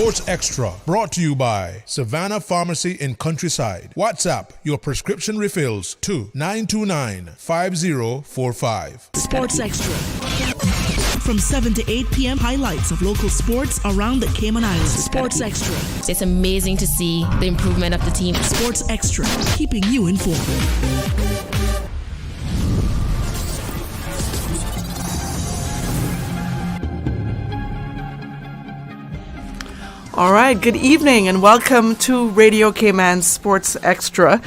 Sports Extra, brought to you by Savannah Pharmacy in Countryside. WhatsApp your prescription refills to 929-5045. Sports Extra. From 7 to 8 p.m., highlights of local sports around the Cayman Islands. Sports Extra. It's amazing to see the improvement of the team. Sports Extra, keeping you informed. All right, good evening and welcome to Radio Cayman Sports Extra.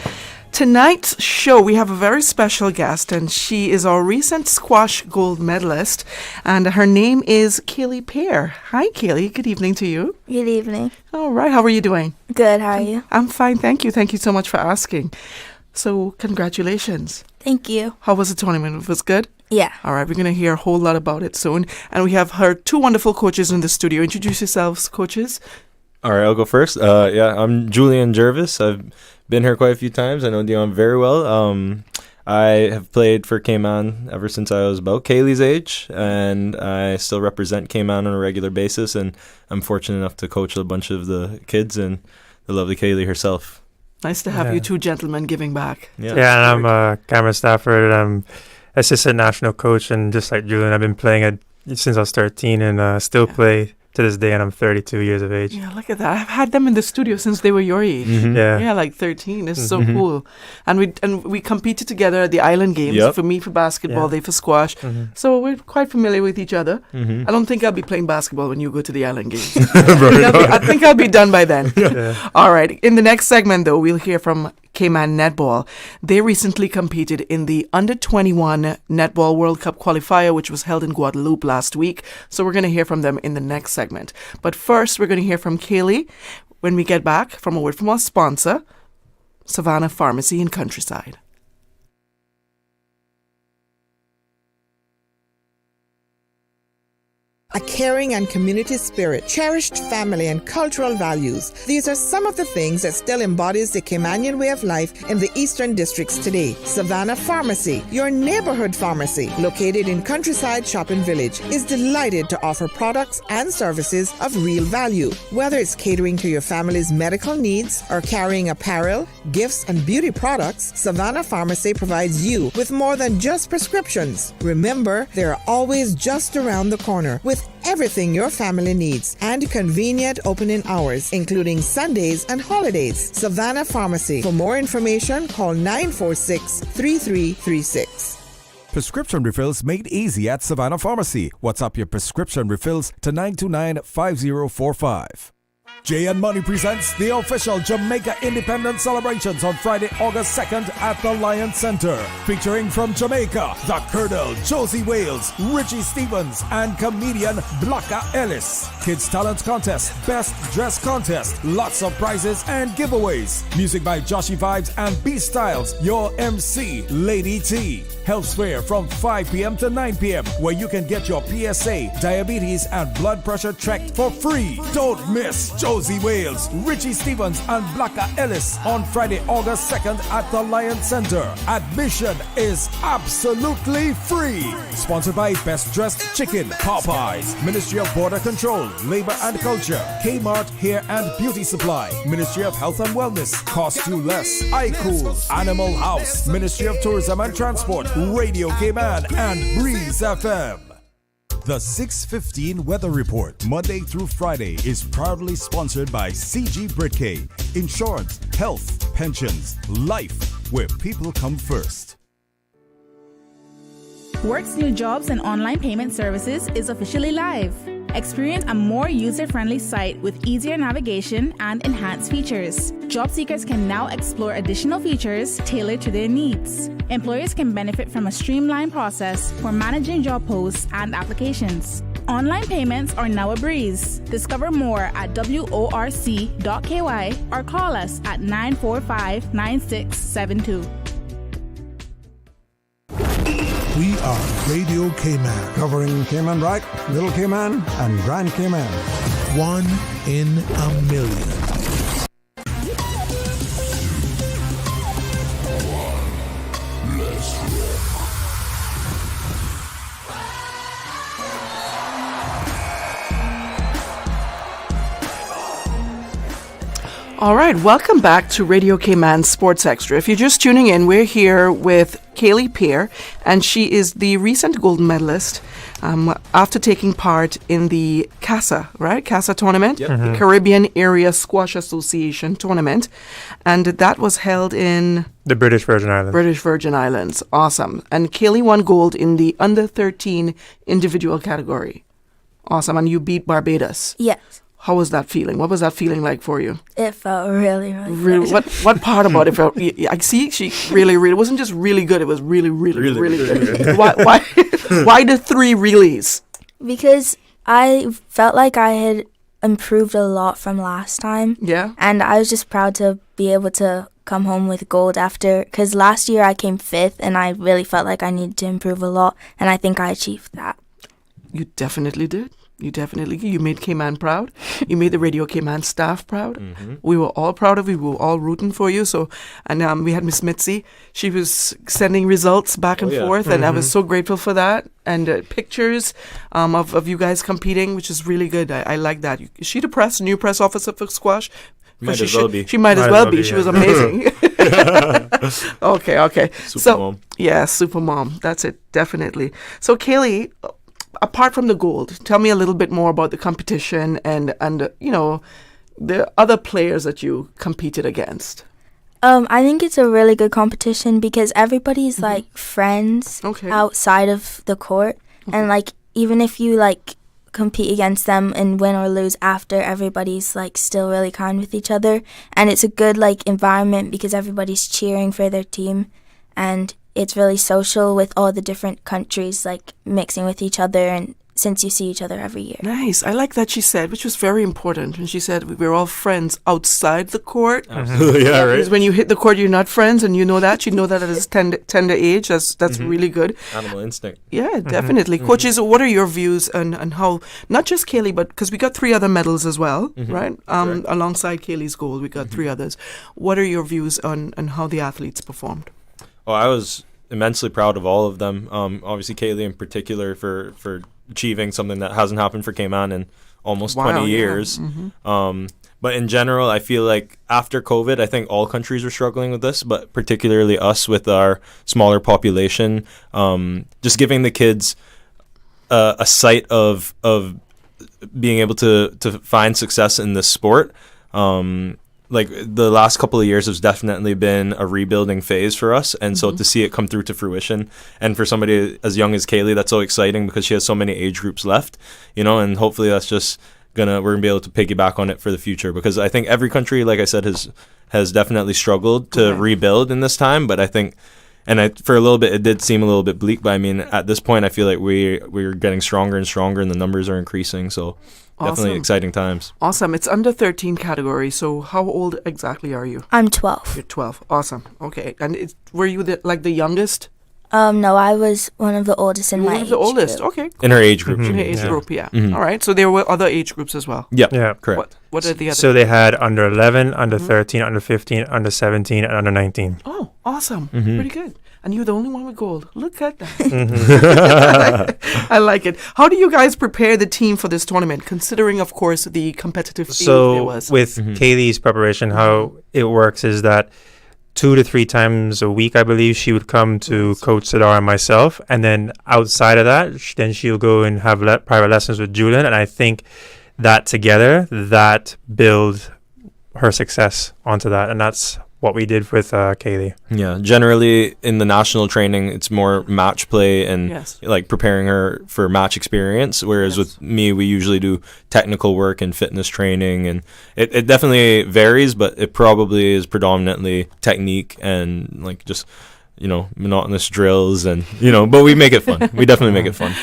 Tonight's show, we have a very special guest, and she is our recent squash gold medalist, and her name is Kaylee Pear. Hi, Kaylee. Good evening to you. Good evening. All right. How are you doing? Good. How are you? I'm fine. Thank you. Thank you so much for asking. So, congratulations. Thank you. How was the tournament? It was good? Yeah. All right. We're going to hear a whole lot about it soon. And we have her two wonderful coaches in the studio. Introduce yourselves, coaches. All right, I'll go first. I'm Julian Jervis. I've been here quite a few times. I know Dionne very well. I have played for Cayman ever since I was about Kaylee's age, and I still represent Cayman on a regular basis, and I'm fortunate enough to coach a bunch of the kids and the lovely Kaylee herself. Nice to have you two gentlemen giving back. Yeah, and I'm Cameron Stafford, and I'm assistant national coach, and just like Julian, I've been playing since I was 13 and still play to this day, and I'm 32 years of age. Yeah, look at that. I've had them in the studio since they were your age. Mm-hmm. Yeah, like 13. It's so cool. And we competed together at the Island Games. Yep. For me for basketball, they for squash. So we're quite familiar with each other. I don't think I'll be playing basketball when you go to the Island Games. I think I'll be done by then. Yeah. All right. In the next segment, though, we'll hear from Cayman Netball. They recently competed in the Under-21 Netball World Cup qualifier, which was held in Guadeloupe last week. So we're going to hear from them in the next segment. But first, we're going to hear from Kaylee when we get back from a word from our sponsor, Savannah Pharmacy in Countryside. A caring and community spirit, cherished family and cultural values. These are some of the things that still embodies the Caymanian way of life in the Eastern Districts today. Savannah Pharmacy, your neighborhood pharmacy, located in Countryside Shopping Village, is delighted to offer products and services of real value. Whether it's catering to your family's medical needs or carrying apparel, gifts, and beauty products, Savannah Pharmacy provides you with more than just prescriptions. Remember, they're always just around the corner with everything your family needs and convenient opening hours, including Sundays and holidays. Savannah Pharmacy. For more information, call 946-3336. Prescription refills made easy at Savannah Pharmacy. WhatsApp your prescription refills to 929-5045. J&. Money presents the official Jamaica Independence celebrations on Friday, August 2nd at the Lion Center. Featuring from Jamaica, the Colonel, Josie Wales, Richie Stevens, and comedian Blacka Ellis. Kids Talent Contest, Best Dress Contest, lots of prizes and giveaways. Music by Joshy Vibes and B Styles, your MC, Lady T. Health fair from 5 p.m. to 9 p.m. where you can get your PSA, diabetes, and blood pressure checked for free. Don't miss Josie Wales, Richie Stevens, and Blacka Ellis on Friday, August 2nd at the Lion Center. Admission is absolutely free. Sponsored by Best Dressed Chicken, Popeyes, Ministry of Border Control, Labor and Culture, Kmart Hair and Beauty Supply, Ministry of Health and Wellness, Cost You Less, iCool, Animal House, Ministry of Tourism and Transport, Radio Cayman, and Breeze FM. The 6:15 Weather Report, Monday through Friday, is proudly sponsored by CG Britcay. Insurance, health, pensions, life, where people come first. Work's new jobs and online payment services is officially live. Experience a more user-friendly site with easier navigation and enhanced features. Job seekers can now explore additional features tailored to their needs. Employers can benefit from a streamlined process for managing job posts and applications. Online payments are now a breeze. Discover more at worc.ky or call us at 945-9672. We are Radio Cayman, covering Cayman Right, Little Cayman, and Grand Cayman. One in a million. All right, welcome back to Radio Cayman Sports Extra. If you're just tuning in, we're here with Kaylee Peer, and she is the recent gold medalist after taking part in the CASA, right? CASA tournament, the Caribbean Area Squash Association tournament, and that was held in The British Virgin Islands. British Virgin Islands. Awesome. And Kaylee won gold in the under 13 individual category. Awesome. And you beat Barbados. Yes. How was that feeling? What was that feeling like for you? It felt really good. What part about it felt? I see she really, it wasn't just really good. It was really good. Why the 3 reallys? Because I felt like I had improved a lot from last time. Yeah. And I was just proud to be able to come home with gold after, because last year I came 5th and I really felt like I needed to improve a lot, and I think I achieved that. You definitely did. You made Cayman proud. You made the Radio Cayman staff proud. We were all proud of you. We were all rooting for you. So, and we had Miss Mitzi. She was sending results back and forth, and I was so grateful for that. And pictures of you guys competing, which is really good. I like that. Is she the new press officer for squash? She might as well be. She was amazing. Okay. Supermom. Yeah, supermom. That's it, definitely. So, Kaylee, apart from the gold, tell me a little bit more about the competition and the other players that you competed against. I think it's a really good competition because everybody's like friends outside of the court, and like even if you like compete against them and win or lose after, everybody's like still really kind with each other, and it's a good like environment because everybody's cheering for their team, and it's really social with all the different countries like mixing with each other, and since you see each other every year. Nice. I like that she said, which was very important. And she said we're all friends outside the court. Absolutely, yeah, right. Because when you hit the court, you're not friends, and you know that at a tender age. That's really good. Animal instinct. Yeah, definitely. Coaches, what are your views on how, not just Kaylee, but because we got 3 other medals as well, right? Alongside Kaylee's gold, we got 3 others. What are your views on how the athletes performed? Oh, I was immensely proud of all of them. Obviously, Kaylee in particular for achieving something that hasn't happened for Cayman in almost 20 years. But in general, I feel like after COVID, I think all countries were struggling with this, but particularly us with our smaller population, just giving the kids a sight of being able to find success in this sport. Like the last couple of years has definitely been a rebuilding phase for us, and so to see it come through to fruition, and for somebody as young as Kaylee, that's so exciting because she has so many age groups left, and hopefully that's just we're gonna be able to piggyback on it for the future, because I think every country, like I said, has definitely struggled to rebuild in this time, but I think. For a little bit, it did seem a little bit bleak, but I mean, at this point, I feel like we're getting stronger and stronger, and the numbers are increasing. So, definitely exciting times. Awesome. It's under 13 category. So, how old exactly are you? I'm 12. You're 12. Awesome. Okay. And were you the youngest? No, I was one of the oldest in my age one of the oldest. group. Okay. In her age group. In her age group, yeah. All right. So there were other age groups as well. Yeah. Correct. What are the other? So they had under 11, under 13, under 15, under 17, and under 19. Oh, awesome. Pretty good. And you're the only one with gold. Look at that. I like it. How do you guys prepare the team for this tournament, considering, of course, the competitive field there was? So with Kaylee's preparation, how it works is that 2 to 3 times a week, I believe, she would come to Coach Sadar and myself. And then outside of that, then she'll go and have private lessons with Julian. And I think that together, that build her success onto that. And that's what we did with Kaylee. Yeah, generally in the national training, it's more match play and like preparing her for match experience. Whereas with me, we usually do technical work and fitness training, and it definitely varies, but it probably is predominantly technique and like just monotonous drills and but we make it fun. We definitely make it fun.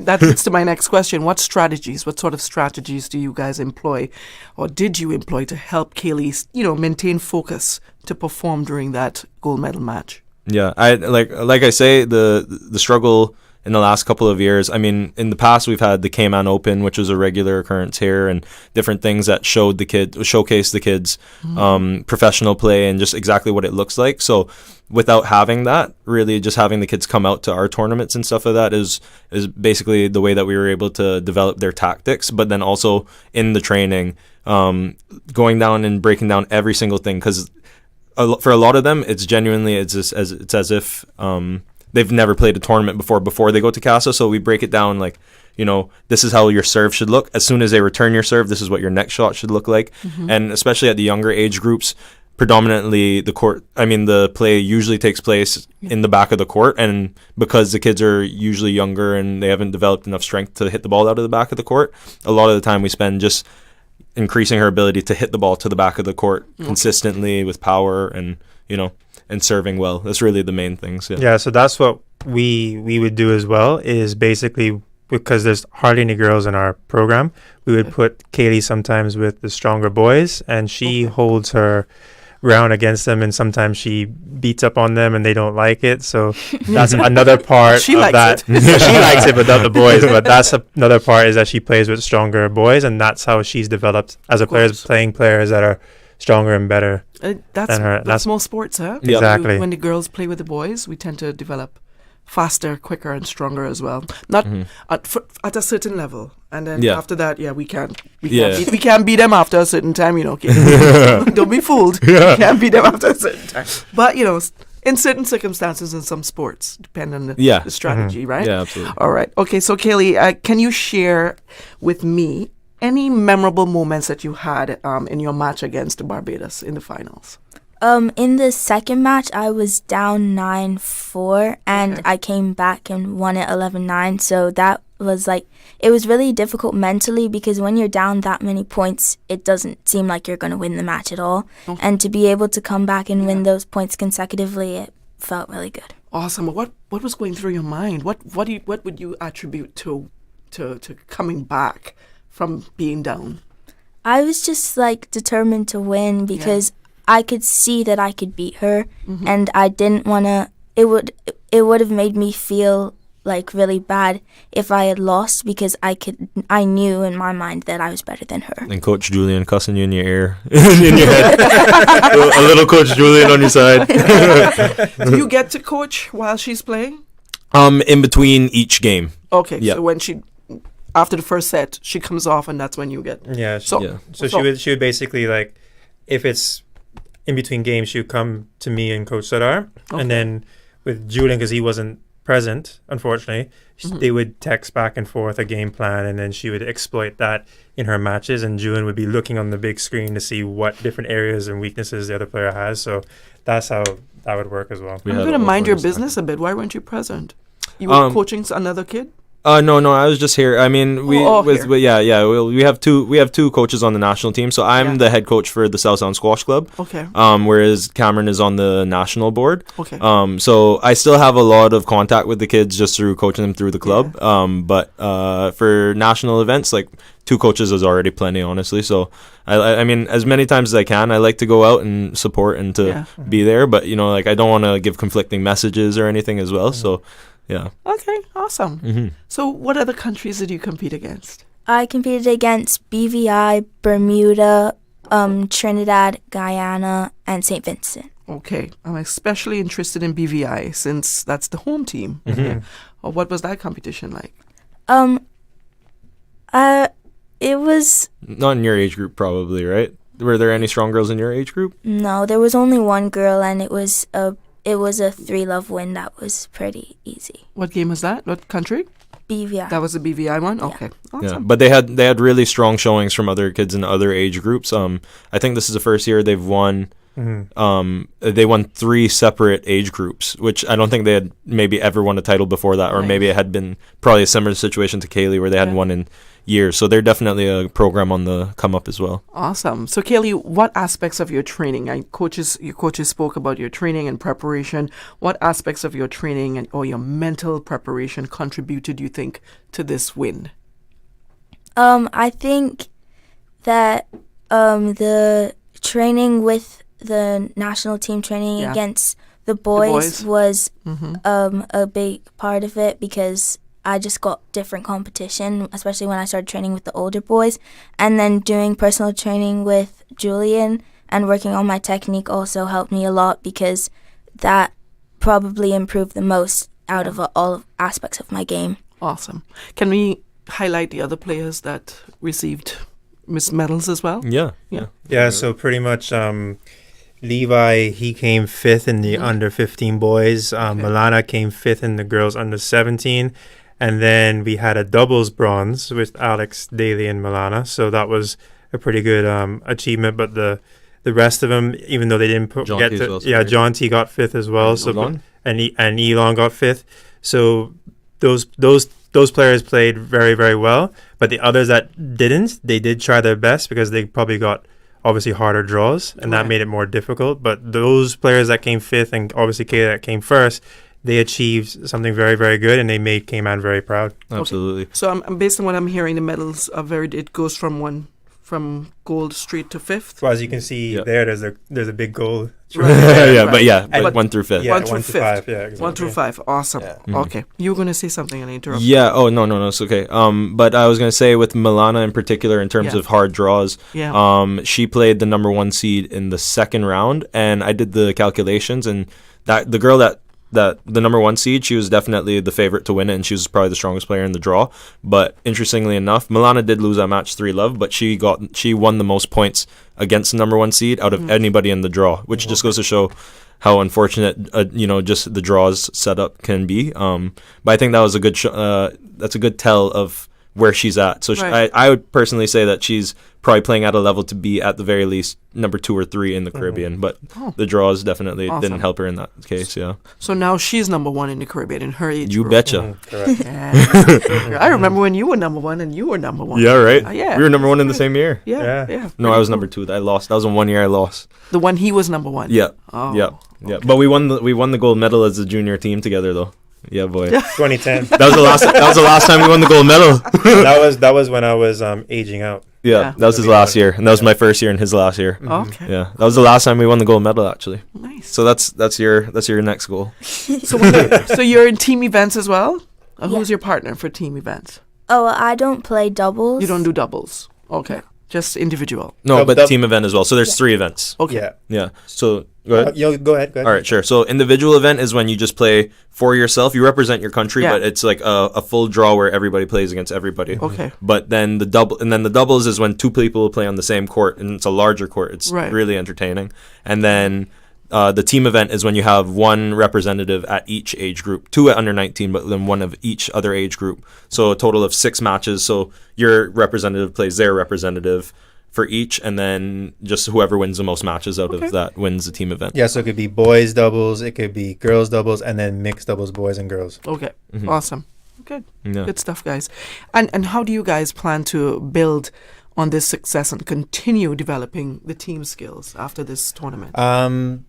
That leads to my next question. What sort of strategies do you guys employ, or did you employ, to help Kaylee maintain focus to perform during that gold medal match? Yeah, I like I say, the struggle in the last couple of years. I mean, in the past we've had the Cayman Open, which was a regular occurrence here, and different things that showcase the kids professional play and just exactly what it looks like. So without having that, really just having the kids come out to our tournaments and stuff like that is basically the way that we were able to develop their tactics. But then also in the training, going down and breaking down every single thing, because for a lot of them, it's genuinely it's as if they've never played a tournament before they go to CASA. So we break it down like, this is how your serve should look. As soon as they return your serve, this is what your next shot should look like. And especially at the younger age groups, predominantly the play usually takes place in the back of the court, and because the kids are usually younger and they haven't developed enough strength to hit the ball out of the back of the court, a lot of the time we spend just increasing her ability to hit the ball to the back of the court consistently with power and and serving well. That's really the main things. Yeah, so that's what we would do as well, is basically, because there's hardly any girls in our program, we would put Kaylee sometimes with the stronger boys, and she holds her ground against them, and sometimes she beats up on them and they don't like it. So that's another part she of likes that. It. She likes it, but not the boys. But that's another part, is that she plays with stronger boys, and that's how she's developed as a player, playing players that are stronger and better than her. That's more sports, huh? Exactly. When the girls play with the boys, we tend to develop faster, quicker, and stronger as well. Not at a certain level, and then after that, we can't beat them after a certain time. Don't be fooled. We can't beat them after a certain time. But in certain circumstances, in some sports, depend on the strategy, right? Yeah, absolutely. All right. Okay. So Kaylee, can you share with me any memorable moments that you had in your match against Barbados in the finals? In the second match, I was down 9-4, and I came back and won it 11-9. So that was it was really difficult mentally, because when you're down that many points, it doesn't seem like you're going to win the match at all. Okay. And to be able to come back and win those points consecutively, it felt really good. Awesome. What was going through your mind? What would you attribute to coming back from being down? I was just determined to win, because I could see that I could beat her, and I didn't want to. It would have made me feel really bad if I had lost, because I knew in my mind that I was better than her. And Coach Julian cussing you in your ear, in your head. A little Coach Julian on your side. Do you get to coach while she's playing? In between each game. Okay, so when after the first set, she comes off, and that's when you get. So she would basically if it's in between games, she would come to me and Coach Sadar, and then with Julian, because he wasn't present, unfortunately, they would text back and forth a game plan, and then she would exploit that in her matches, and Julian would be looking on the big screen to see what different areas and weaknesses the other player has. So that's how that would work as well. I'm going to mind your business a bit. Why weren't you present? You were coaching another kid? No, I was just here. I mean, we have two coaches on the national team. So I'm the head coach for the South Sound Squash Club. Okay. Whereas Cameron is on the national board. Okay. So I still have a lot of contact with the kids just through coaching them through the club. But for national events, two coaches is already plenty, honestly. So I mean, as many times as I can, I like to go out and support and to be there. But I don't want to give conflicting messages or anything as well. So. Yeah. Okay, awesome. So what other countries did you compete against? I competed against BVI, Bermuda, Trinidad, Guyana, and St. Vincent. Okay, I'm especially interested in BVI since that's the home team. What was that competition like? It was... Not in your age group, probably, right? Were there any strong girls in your age group? No, there was only one girl, and it was a 3-love win that was pretty easy. What game was that? What country? BVI. That was the BVI one? Yeah. Okay. Awesome. Yeah, but they had really strong showings from other kids in other age groups. I think this is the first year they've won. They won 3 separate age groups, which I don't think they had maybe ever won a title before that, or maybe it had been probably a similar situation to Kaylee where they hadn't won in years. So they're definitely a program on the come up as well. Awesome. So Kaylee, what aspects of your training, your coaches spoke about your training and preparation. What aspects of your training or your mental preparation contributed, you think, to this win? I think that the training with the national team training against the boys was a big part of it, because I just got different competition, especially when I started training with the older boys. And then doing personal training with Julian and working on my technique also helped me a lot, because that probably improved the most out of all aspects of my game. Awesome. Can we highlight the other players that received Miss medals as well? Yeah, so pretty much Levi, he came 5th in the under 15 boys. Milana came 5th in the girls under 17. And then we had a doubles bronze with Alex Daly and Milana. So that was a pretty good achievement. But the rest of them, even though they didn't get to... John T got 5th as well. And Elon got 5th. So those players played very, very well. But the others that didn't, they did try their best because they probably got obviously harder draws, and that made it more difficult. But those players that came 5th and obviously Kayla that came 1st, they achieved something very, very good, and they made Cayman very proud. Absolutely. So based on what I'm hearing, the medals are it goes from gold straight to 5th. Well, as you can see there, there's a big gold. But 1 through 5th. 1 through 5. Yeah, exactly. 1 through 5. Awesome. Yeah. Okay. You were going to say something and I interrupted. Yeah. Oh, no, it's okay. But I was going to say with Milana in particular, in terms of hard draws, she played the number 1 seed in the second round, and I did the calculations, and that the girl that the number 1 seed, she was definitely the favorite to win it, and she was probably the strongest player in the draw. But interestingly enough, Milana did lose that match 3-love, but she won the most points against the number 1 seed out of anybody in the draw, which just goes to show how unfortunate just the draws setup can be. But I think that was a good that's a good tell of where she's at. So I would personally say that she's probably playing at a level to be at the very least number 2 or 3 in the Caribbean, but the draws definitely didn't help her in that case. So now she's number 1 in the Caribbean in her age group. Betcha. I remember when you were number 1 and you were number 1. Yeah, right. We were number 1 in the same year. Yeah. No, I was number 2. I lost. That was in 1 year I lost. The one he was number 1. Yeah. Yeah. But we won the gold medal as a junior team together though. Yeah, boy. 2010. That was the last time we won the gold medal. that was when I was aging out. Yeah, that was his last year, and that was my first year and his last year. Okay. Yeah, that was the last time we won the gold medal, actually. Nice. So that's your next goal. So you're in team events as well? Who's your partner for team events? Oh, I don't play doubles. You don't do doubles. Okay. Just individual. No, but team event as well. So there's 3 events. Okay. Yeah. So go ahead. Go ahead. All right, sure. So individual event is when you just play for yourself. You represent your country, but it's like a full draw where everybody plays against everybody. Okay. But then the doubles is when 2 people play on the same court, and it's a larger court. It's really entertaining. And then the team event is when you have 1 representative at each age group, 2 at under 19, but then 1 of each other age group. So a total of 6 matches. So your representative plays their representative for each, and then just whoever wins the most matches out of that wins the team event. Yeah, so it could be boys doubles, it could be girls doubles, and then mixed doubles, boys and girls. Okay. Awesome. Good. Yeah. Good stuff, guys. And how do you guys plan to build on this success and continue developing the team skills after this tournament?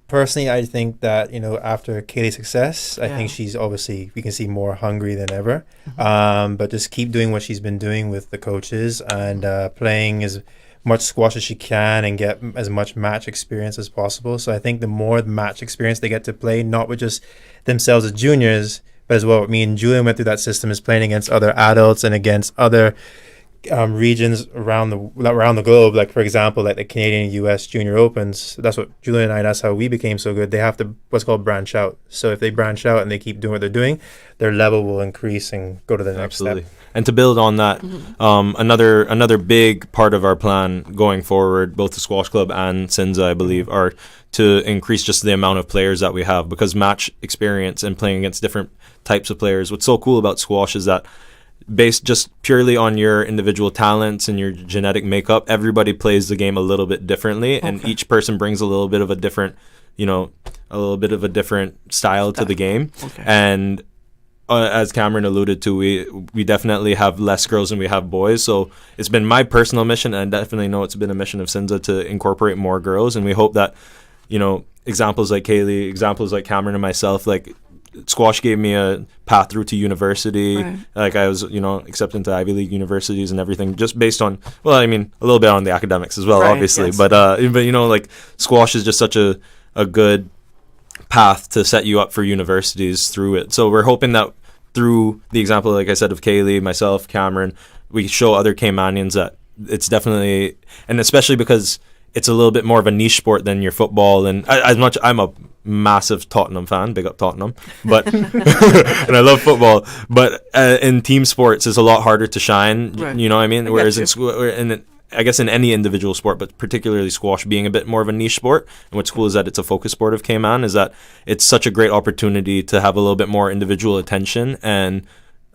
Personally, I think that, after Kaylee's success, I think she's obviously, we can see more hungry than ever. But just keep doing what she's been doing with the coaches and playing as much squash as she can and get as much match experience as possible. So I think the more match experience they get to play, not with just themselves as juniors, but as well, me and Julian went through that system, is playing against other adults and against other regions around the globe. Like, for example, like the Canadian US Junior Opens. That's what Julian and I, that's how we became so good. They have to what's called branch out. So if they branch out and they keep doing what they're doing, their level will increase and go to the next step. And to build on that, another big part of our plan going forward, both the Squash Club and Cinza, I believe, are to increase just the amount of players that we have, because match experience and playing against different types of players. What's so cool about squash is that based just purely on your individual talents and your genetic makeup, everybody plays the game a little bit differently, and each person brings a little bit of a different, style to the game. And as Cameron alluded to, we definitely have less girls than we have boys. So it's been my personal mission, and I definitely know it's been a mission of Cinza to incorporate more girls. And we hope that, examples like Kaylee, examples like Cameron and myself, like squash gave me a path through to university. Like I was, accepted into Ivy League universities and everything, just based on, a little bit on the academics as well, obviously. Yes. But like squash is just such a good path to set you up for universities through it. So we're hoping that through the example, like I said, of Kaylee, myself, Cameron, we show other Caymanians that it's definitely, and especially because it's a little bit more of a niche sport than your football. And as much, I'm a massive Tottenham fan, big up Tottenham, but and I love football, but in team sports it's a lot harder to shine. You know what I mean? Whereas I guess in any individual sport, but particularly squash being a bit more of a niche sport. And what's cool is that it's a focus sport of Cayman, is that it's such a great opportunity to have a little bit more individual attention and,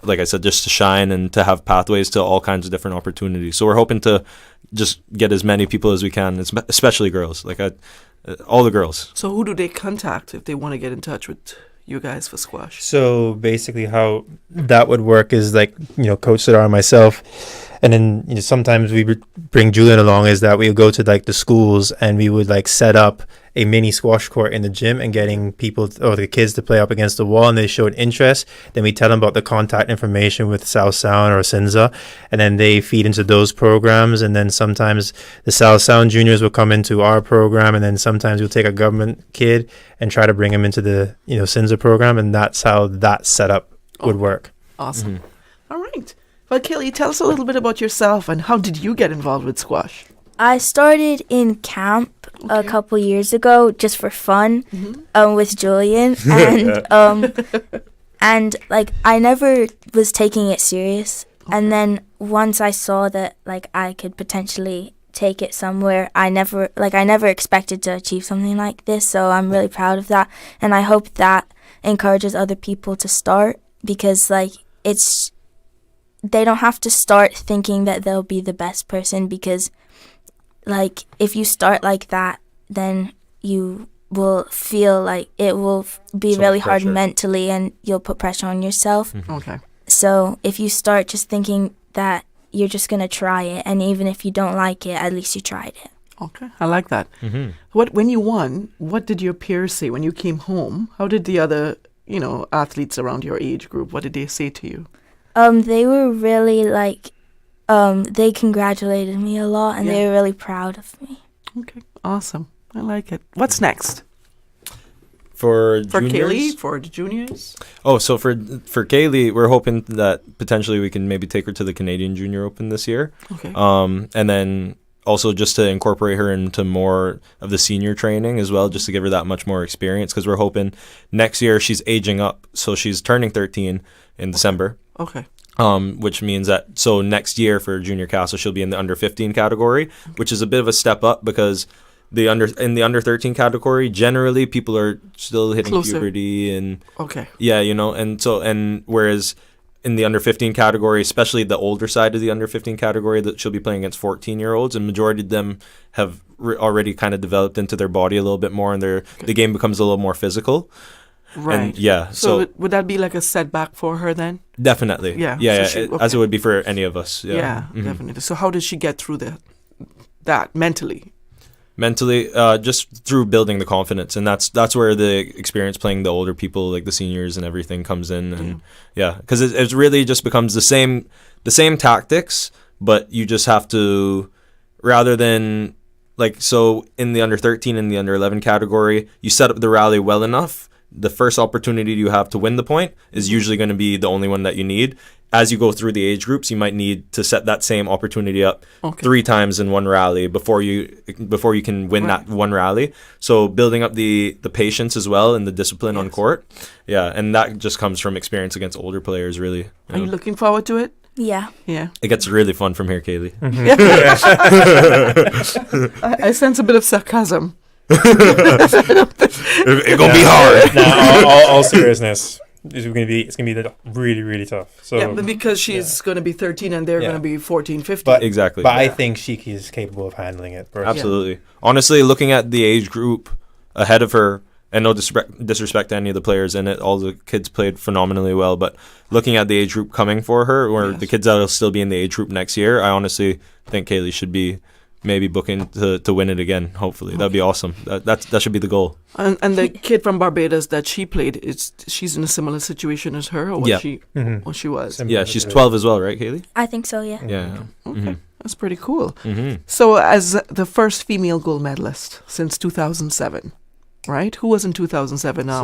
like I said, just to shine and to have pathways to all kinds of different opportunities. So we're hoping to just get as many people as we can, especially girls, all the girls. So who do they contact if they want to get in touch with you guys for squash? So basically how that would work is like, Coach Sadar and myself, and then sometimes we would bring Julian along, is that we would go to like the schools and we would like set up a mini squash court in the gym and getting people or the kids to play up against the wall, and they showed interest. Then we tell them about the contact information with South Sound or Cinza, and then they feed into those programs. And then sometimes the South Sound juniors will come into our program, and then sometimes we'll take a government kid and try to bring him into the Cinza program, and that's how that setup would work. Awesome. Mm-hmm. All right. Well, Kelly, tell us a little bit about yourself and how did you get involved with squash? I started in camp a couple years ago just for fun with Julian, and like I never was taking it serious. And then once I saw that like I could potentially take it somewhere, I never expected to achieve something like this. So I'm really proud of that, and I hope that encourages other people to start, because like they don't have to start thinking that they'll be the best person, because like if you start like that, then you will feel like it will be really hard mentally, and you'll put pressure on yourself. Okay. So if you start just thinking that you're just going to try it, and even if you don't like it, at least you tried it. Okay, I like that. When you won, what did your peers say when you came home? How did the other, athletes around your age group, what did they say to you? They were really like, they congratulated me a lot, and they were really proud of me. Okay, awesome. I like it. What's next? For juniors? Kaylee, for the juniors? Oh, so for Kaylee, we're hoping that potentially we can maybe take her to the Canadian Junior Open this year. Okay. And then also just to incorporate her into more of the senior training as well, just to give her that much more experience, because we're hoping next year she's aging up. So she's turning 13 in December. Okay. Which means that next year for Junior Castle, she'll be in the under 15 category, which is a bit of a step up, because in the under 13 category, generally people are still hitting puberty and and whereas in the under 15 category, especially the older side of the under 15 category, that she'll be playing against 14-year-olds, and majority of them have already kind of developed into their body a little bit more, and the game becomes a little more physical. Right. And, so would that be like a setback for her then? Definitely. Yeah. As it would be for any of us. Yeah, definitely. So how does she get through that mentally? Mentally, just through building the confidence, and that's where the experience playing the older people, like the seniors and everything, comes in, and because it really just becomes the same tactics, but you just have to, rather than in the under 13 and the under 11 category, you set up the rally well enough. The first opportunity you have to win the point is usually going to be the only one that you need. As you go through the age groups, you might need to set that same opportunity up 3 times in one rally before you can win that one rally. So building up the patience as well and the discipline on court. Yeah, and that just comes from experience against older players, really. Are you looking forward to it? Yeah. It gets really fun from here, Kaylee. I sense a bit of sarcasm. It's gonna be hard. All seriousness, it's gonna be really, really tough. So but because she's gonna be 13 and they're gonna be 14, 15. But exactly. But I think she is capable of handling it. Absolutely. Honestly, looking at the age group ahead of her, and no disrespect to any of the players in it, all the kids played phenomenally well. But looking at the age group coming for her, or the kids that will still be in the age group next year, I honestly think Kaylee should be maybe booking to win it again. Hopefully, that'd be awesome. That should be the goal. And the kid from Barbados that she played, she's in a similar situation as her, or what she was. Similar she's 12 as well, right, Kaylee? I think so. Yeah. Yeah. Okay, that's pretty cool. So, as the first female gold medalist since 2007. Right? Who was in 2007? I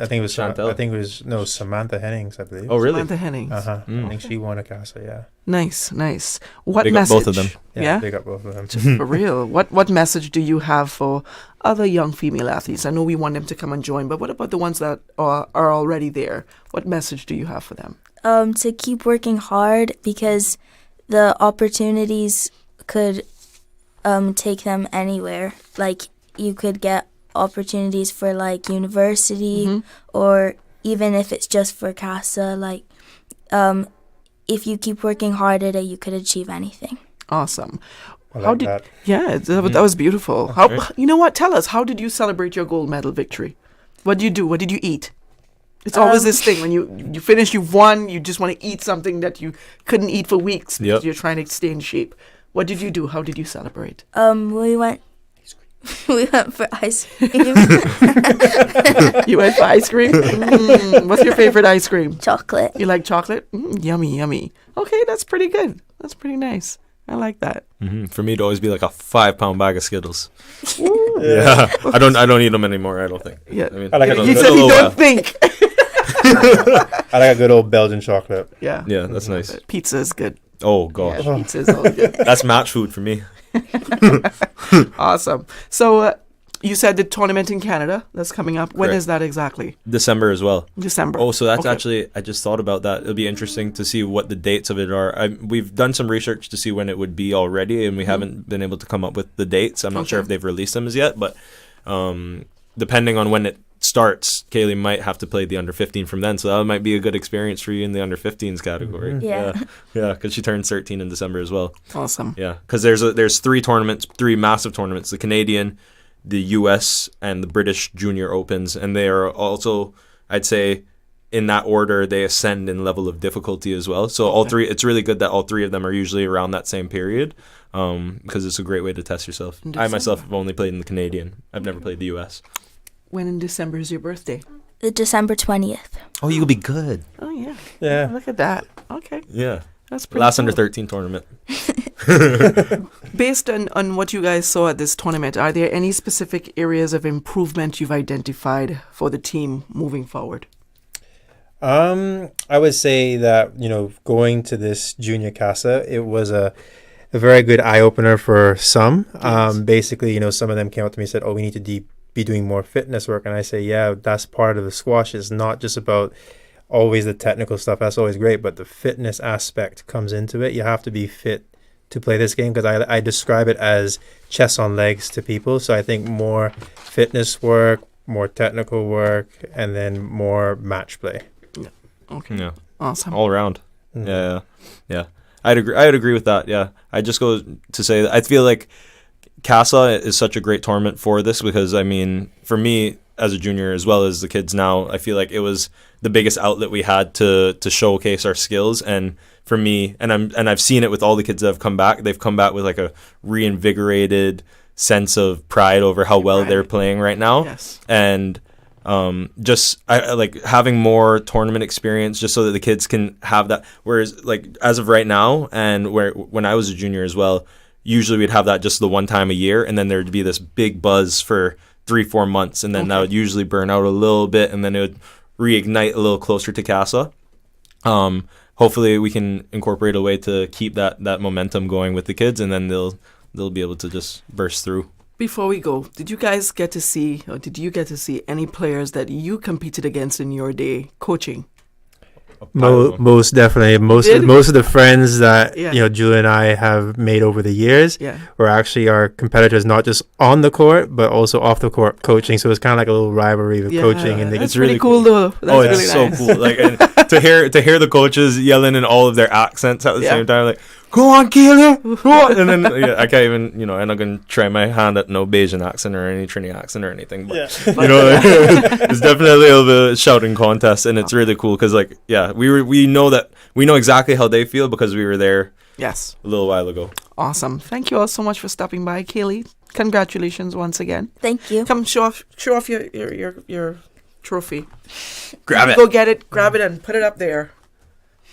think it was Chantel. Samantha Hennings, I believe. Oh, really? Samantha Hennings. I think she won a castle. Yeah. Nice. What big message? Up both of them. Yeah, big up both of them. For real. What message do you have for other young female athletes? I know we want them to come and join, but what about the ones that are already there? What message do you have for them? To keep working hard, because the opportunities could take them anywhere. Like, you could get opportunities for, like, university, or even if it's just for CASA, like, if you keep working hard at it, you could achieve anything. Awesome. I like that. Yeah, that was beautiful. You know what? Tell us, how did you celebrate your gold medal victory? What did you do? What did you eat? It's always this thing when you finish, you've won, you just want to eat something that you couldn't eat for weeks because you're trying to stay in shape. What did you do? How did you celebrate? We went for ice cream. You went for ice cream? What's your favorite ice cream? Chocolate. You like chocolate? Yummy, yummy. Okay, that's pretty good. That's pretty nice. I like that. For me, it'd always be like a 5-pound bag of Skittles. Yeah, I don't eat them anymore. I don't think. Yeah, I mean, I like you said you don't think. I like a good old Belgian chocolate. Yeah, that's nice. Pizza is good. Oh gosh, yeah, pizza is all good. That's match food for me. Awesome. So you said the tournament in Canada that's coming up. When is that exactly? December as well. December. Oh, so that's actually, I just thought about that. It'll be interesting to see what the dates of it are. We've done some research to see when it would be already, and we haven't been able to come up with the dates. I'm not sure if they've released them as yet, but depending on when it starts, Kaylee might have to play the under 15 from then, so that might be a good experience for you in the under 15s category. Yeah, because she turns 13 in December as well. Awesome. Yeah, because there's three massive tournaments: the Canadian, the US, and the British Junior Opens, and they are also, I'd say, in that order, they ascend in level of difficulty as well. So all three, it's really good that all three of them are usually around that same period, because it's a great way to test yourself. I myself have only played in the Canadian. I've never played the US. When in December is your birthday? December 20th. Oh, you'll be good. Oh, yeah. Yeah. Look at that. Okay. Yeah. That's pretty Last cool. under 13 tournament. Based on what you guys saw at this tournament, are there any specific areas of improvement you've identified for the team moving forward? I would say that, going to this junior CASA, it was a very good eye-opener for some. Yes. Basically, some of them came up to me and said, we need to be doing more fitness work. And I say, yeah, that's part of the squash. It's not just about always the technical stuff. That's always great, but the fitness aspect comes into it. You have to be fit to play this game, because I describe it as chess on legs to people. So I think more fitness work, more technical work, and then more match play. Yeah. Okay. Yeah. Awesome. All around. Mm-hmm. Yeah. I'd agree with that. Yeah. I just go to say that I feel like CASA is such a great tournament for this, because I mean, for me as a junior as well as the kids now, I feel like it was the biggest outlet we had to showcase our skills. And for me, and I've seen it with all the kids that have come back, they've come back with like a reinvigorated sense of pride over how well they're playing right now. Yes. And just I like having more tournament experience, just so that the kids can have that. Whereas like as of right now, and when I was a junior as well, usually we'd have that just the one time a year, and then there'd be this big buzz for 3-4 months, and then that would usually burn out a little bit, and then it would reignite a little closer to CASA. Hopefully we can incorporate a way to keep that momentum going with the kids, and then they'll be able to just burst through. Before we go, did you get to see any players that you competed against in your day coaching? Most definitely. Most of the friends that Julia and I have made over the years were actually our competitors, not just on the court but also off the court coaching. So it's kind of like a little rivalry with coaching, and it's really cool though. That's it's really so cool. Like, and to hear the coaches yelling in all of their accents at the same time, like, "Go on, Kayla!" Go on. And then I can't even, I'm not gonna try my hand at no Bayesian accent or any Trini accent or anything. But it's definitely a little bit of shouting contest, and it's really cool because we know exactly how they feel because we were there. Yes. A little while ago. Awesome. Thank you all so much for stopping by, Kaylee. Congratulations once again. Thank you. Come show off your trophy. Grab it. Go get it. Grab it and put it up there.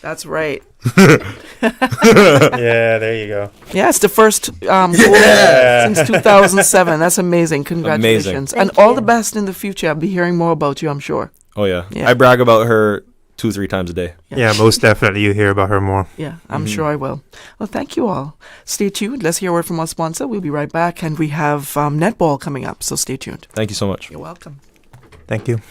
That's right. Yeah, there you go. Yeah, it's the first goal since 2007. That's amazing. Congratulations. Amazing. And all the best in the future. I'll be hearing more about you, I'm sure. Oh, yeah. I brag about her 2-3 times a day. Yeah, most definitely. You hear about her more. Yeah, I'm sure I will. Well, thank you all. Stay tuned. Let's hear a word from our sponsor. We'll be right back. And we have netball coming up, so stay tuned. Thank you so much. You're welcome. Thank you.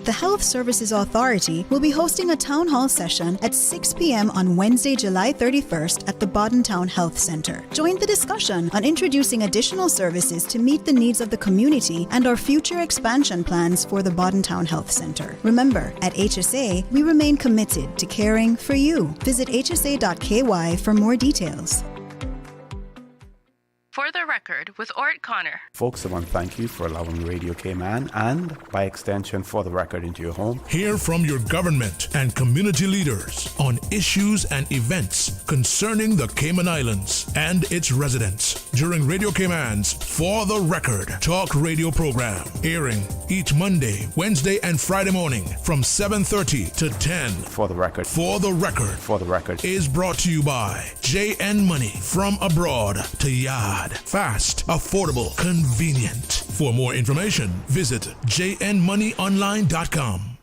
the Health Services Authority will be hosting a town hall session at 6 p.m. on Wednesday, July 31st at the Bodden Town Health Centre. Join the discussion on introducing additional services to meet the needs of the community and our future expansion plans for the Bodden Town Health Centre. Remember, at HSA, we remain committed to caring for you. Visit hsa.ky for more details. For the Record with Ort Connor. Folks, I want to thank you for allowing Radio Cayman and, by extension, For the Record into your home. Hear from your government and community leaders on issues and events concerning the Cayman Islands and its residents during Radio Cayman's For the Record talk radio program, airing each Monday, Wednesday, and Friday morning from 7:30 to 10. For the Record. For the Record. For the Record Is brought to you by JN Money. From abroad to yard. Fast, affordable, convenient. For more information, visit jnmoneyonline.com.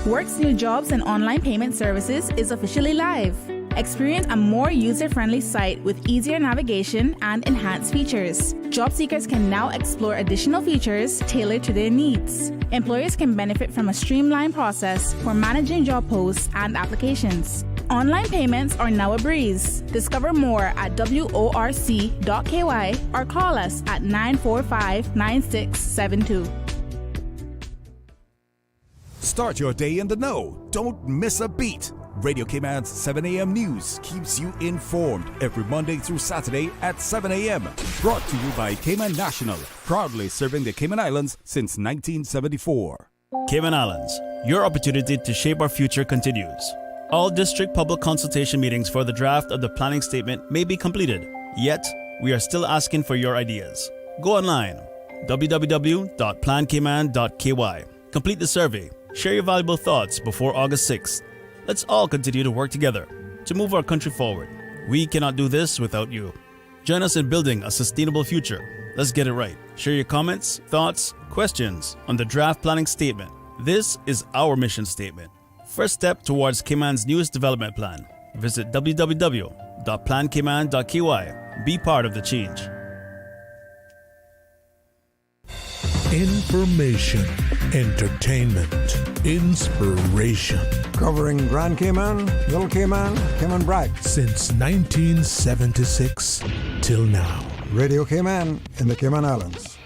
Work's new jobs and online payment services is officially live. Experience a more user-friendly site with easier navigation and enhanced features. Job seekers can now explore additional features tailored to their needs. Employers can benefit from a streamlined process for managing job posts and applications. Online payments are now a breeze. Discover more at worc.ky or call us at 945-9672. Start your day in the know. Don't miss a beat. Radio Cayman's 7 a.m. news keeps you informed every Monday through Saturday at 7 a.m. Brought to you by Cayman National, proudly serving the Cayman Islands since 1974. Cayman Islands, your opportunity to shape our future continues. All district public consultation meetings for the draft of the planning statement may be completed, yet we are still asking for your ideas. Go online, www.plancayman.ky. Complete the survey. Share your valuable thoughts before August 6th. Let's all continue to work together to move our country forward. We cannot do this without you. Join us in building a sustainable future. Let's get it right. Share your comments, thoughts, questions on the draft planning statement. This is our mission statement. First step towards Cayman's newest development plan. Visit www.plancayman.ky. Be part of the change. Information, entertainment, inspiration. Covering Grand Cayman, Little Cayman, Cayman Brac. Since 1976 till now. Radio Cayman in the Cayman Islands.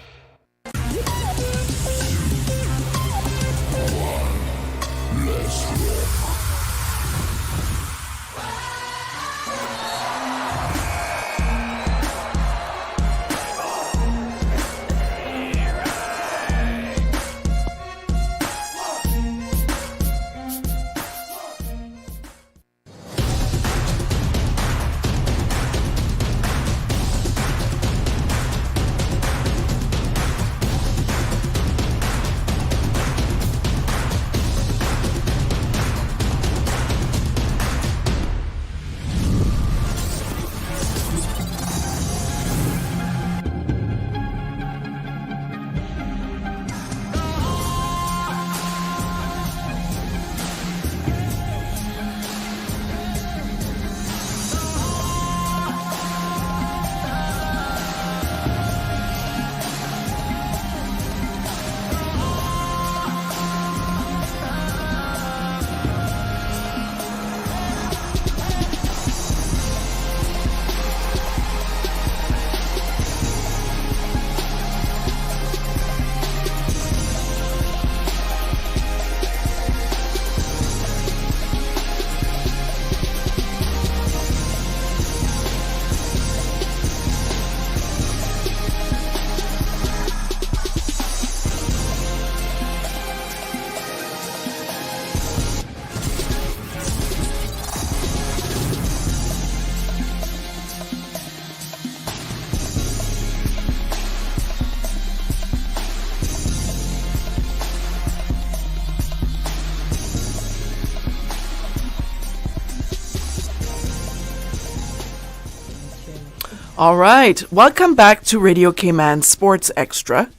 All right. Welcome back to Radio Cayman Sports Extra.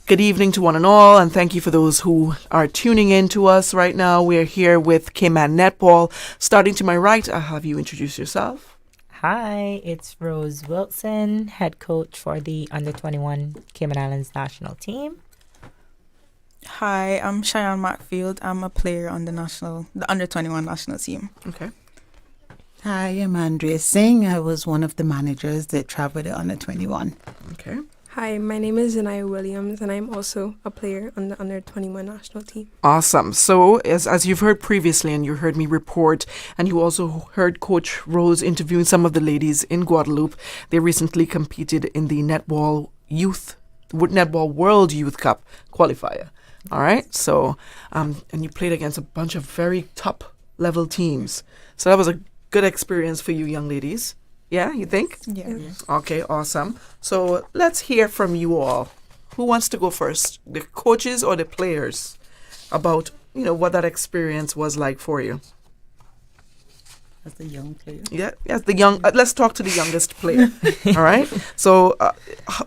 Good evening to one and all, and thank you for those who are tuning in to us right now. We're here with Cayman Netball. Starting to my right, I'll have you introduce yourself. Hi, it's Rose Wilson, head coach for the Under-21 Cayman Islands national team. Hi, I'm Cheyenne Macfield. I'm a player on the under 21 national team. Okay. Hi, I'm Andrea Singh. I was one of the managers that traveled the under 21. Okay. Hi, my name is Zanaya Williams, and I'm also a player on the under 21 national team. Awesome. So, as you've heard previously, and you heard me report, and you also heard Coach Rose interviewing some of the ladies in Guadeloupe, they recently competed in the Netball World Youth Cup qualifier. All right. So, and you played against a bunch of very top level teams. So that was a good experience for you young ladies. Yeah, you think? Yeah. Okay, awesome. So let's hear from you all. Who wants to go first? The coaches or the players? About, what that experience was like for you. As a young player? Yeah, yes, let's talk to the youngest player. All right? So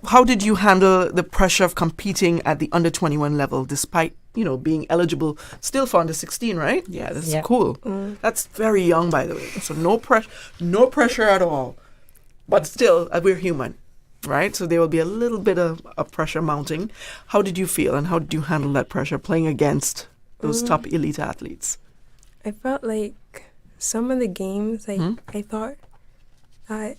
how did you handle the pressure of competing at the under 21 level despite, being eligible still for under 16, right? Yeah, that's cool. That's very young, by the way. So no pressure at all. But still, we're human, right? So there will be a little bit of pressure mounting. How did you feel and how did you handle that pressure playing against those top elite athletes? I felt like some of the games, I thought that,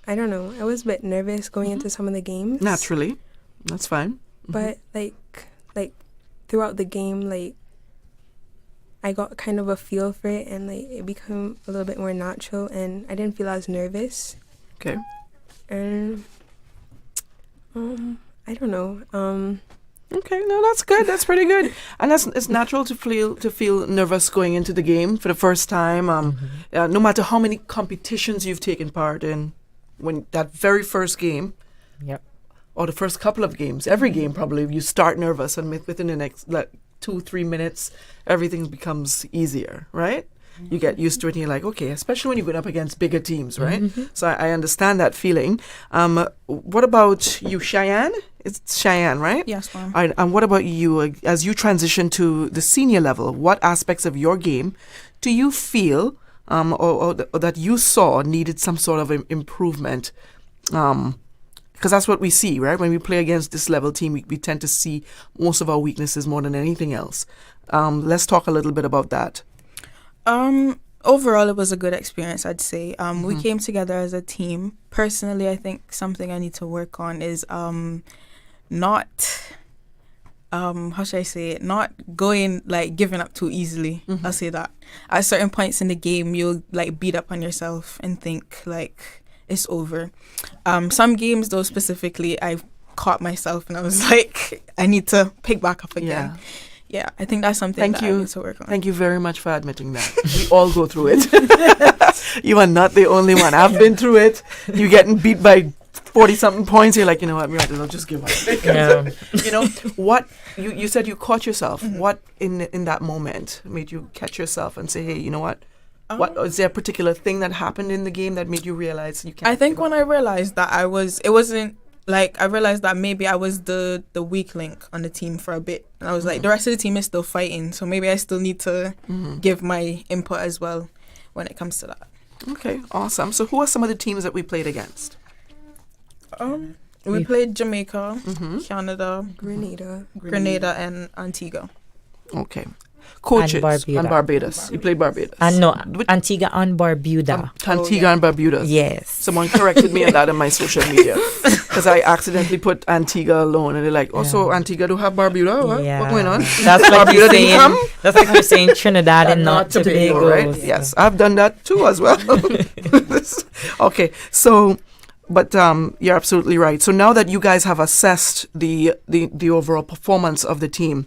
I don't know, I was a bit nervous going into some of the games. Naturally. That's fine. But, like throughout the game, I got kind of a feel for it, and, it became a little bit more natural, and I didn't feel as nervous. Okay. And, I don't know. Okay, no, that's good. That's pretty good, and it's natural to feel nervous going into the game for the first time. No matter how many competitions you've taken part in, when that very first game, or the first couple of games, every game probably you start nervous, and within the next 2-3 minutes, everything becomes easier, right? You get used to it, and you're like, okay, especially when you're going up against bigger teams, right? So I understand that feeling. What about you, Cheyenne? It's Cheyenne, right? Yes, ma'am. All right, and what about you? As you transition to the senior level, what aspects of your game do you feel or that you saw needed some sort of improvement? Because that's what we see, right? When we play against this level team, we tend to see most of our weaknesses more than anything else. Let's talk a little bit about that. Overall, it was a good experience, I'd say. We came together as a team. Personally, I think something I need to work on is not, how should I say it, not giving up too easily. I'll say that. At certain points in the game, you'll beat up on yourself and think it's over. Some games, though, specifically, I caught myself and I was like, I need to pick back up again. Yeah, I think that's something I need to work on. Thank you very much for admitting that. We all go through it. You are not the only one. I've been through it. You getting beat by 40-something points. You're like, you know what, I'll just give up. What you said you caught yourself. What in that moment made you catch yourself and say, hey, you know what? What is there a particular thing that happened in the game that made you realize you can't? I think when I realized that I realized that maybe I was the weak link on the team for a bit. And I was like, the rest of the team is still fighting, so maybe I still need to give my input as well when it comes to that. Okay, awesome. So who are some of the teams that we played against? We played Jamaica, Canada, Grenada, and Antigua. Okay. Coaches and Barbados. You played Barbados. No, Antigua and Barbuda. Antigua and Barbuda. Yes. Someone corrected me on that on my social media because I accidentally put Antigua alone, and they're like, "Also, Antigua do have Barbuda? What's going on?" That's like Barbuda didn't come. That's like you're saying Trinidad and not Tobago, right? Yes, I've done that too as well. Okay, so. But you're absolutely right. So now that you guys have assessed the overall performance of the team,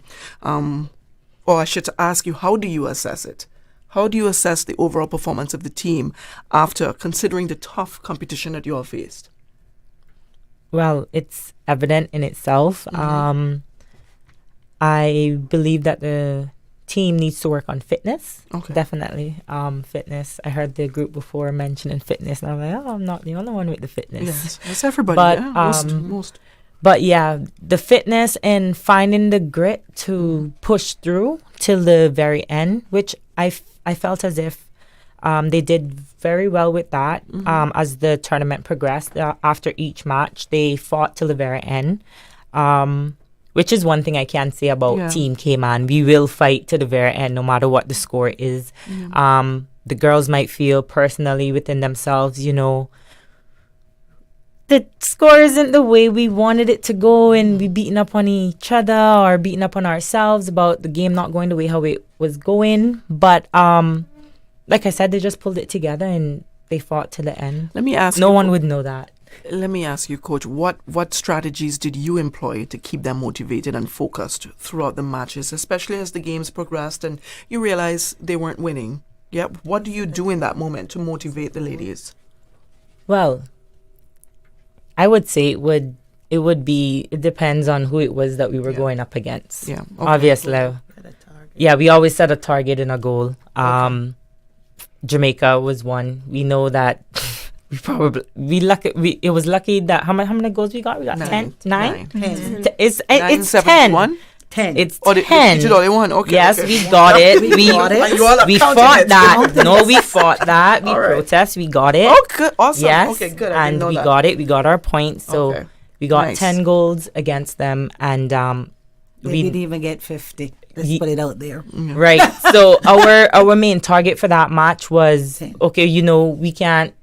or I should ask you, how do you assess it? How do you assess the overall performance of the team after considering the tough competition that you all faced? Well, it's evident in itself. I believe that the team needs to work on fitness. Okay. Definitely. Fitness. I heard the group before mentioning fitness, and I'm like, I'm not the only one with the fitness. Yes, that's everybody. But, most. But yeah, the fitness and finding the grit to push through till the very end, which I felt as if they did very well with that. As the tournament progressed, after each match, they fought till the very end. which is one thing I can say about Team Cayman. We will fight to the very end, no matter what the score is. The girls might feel personally within themselves, you know, the score isn't the way we wanted it to go, and we beating up on each other or beating up on ourselves about the game not going the way how it was going. But like I said, they just pulled it together and they fought to the end. Let me ask no one would know that. Let me ask you, Coach, what strategies did you employ to keep them motivated and focused throughout the matches, especially as the games progressed and you realize they weren't winning? Yep. What do you do in that moment to motivate the ladies? Well, I would say it depends on who it was that we were going up against. Yeah. Okay. Obviously. Yeah, we always set a target and a goal. Jamaica was one. We know that it was lucky that how many goals we got? We got 10? 9? It's 10. 10. It's oh, 10. You did all they want? Okay. Yes, okay. we got it. We fought that. No, we fought that. We right. protest. We got it. Oh, good. Awesome. Yes. Okay, good. And we got it. We got our points. So we got 10 goals against them. And we didn't even get 50. Let's put it out there. Right. So our main target for that match was, okay, we can't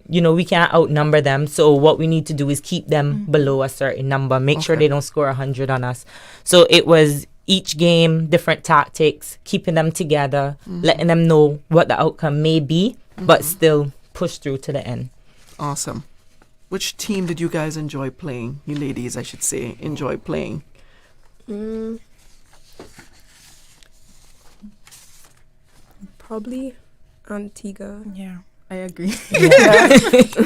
outnumber them. So what we need to do is keep them below a certain number. Make sure they don't score 100 on us. So it was each game, different tactics, keeping them together, letting them know what the outcome may be, but still push through to the end. Awesome. Which team did you guys enjoy playing? You ladies, I should say, enjoy playing. Probably Antigua. Yeah, I agree.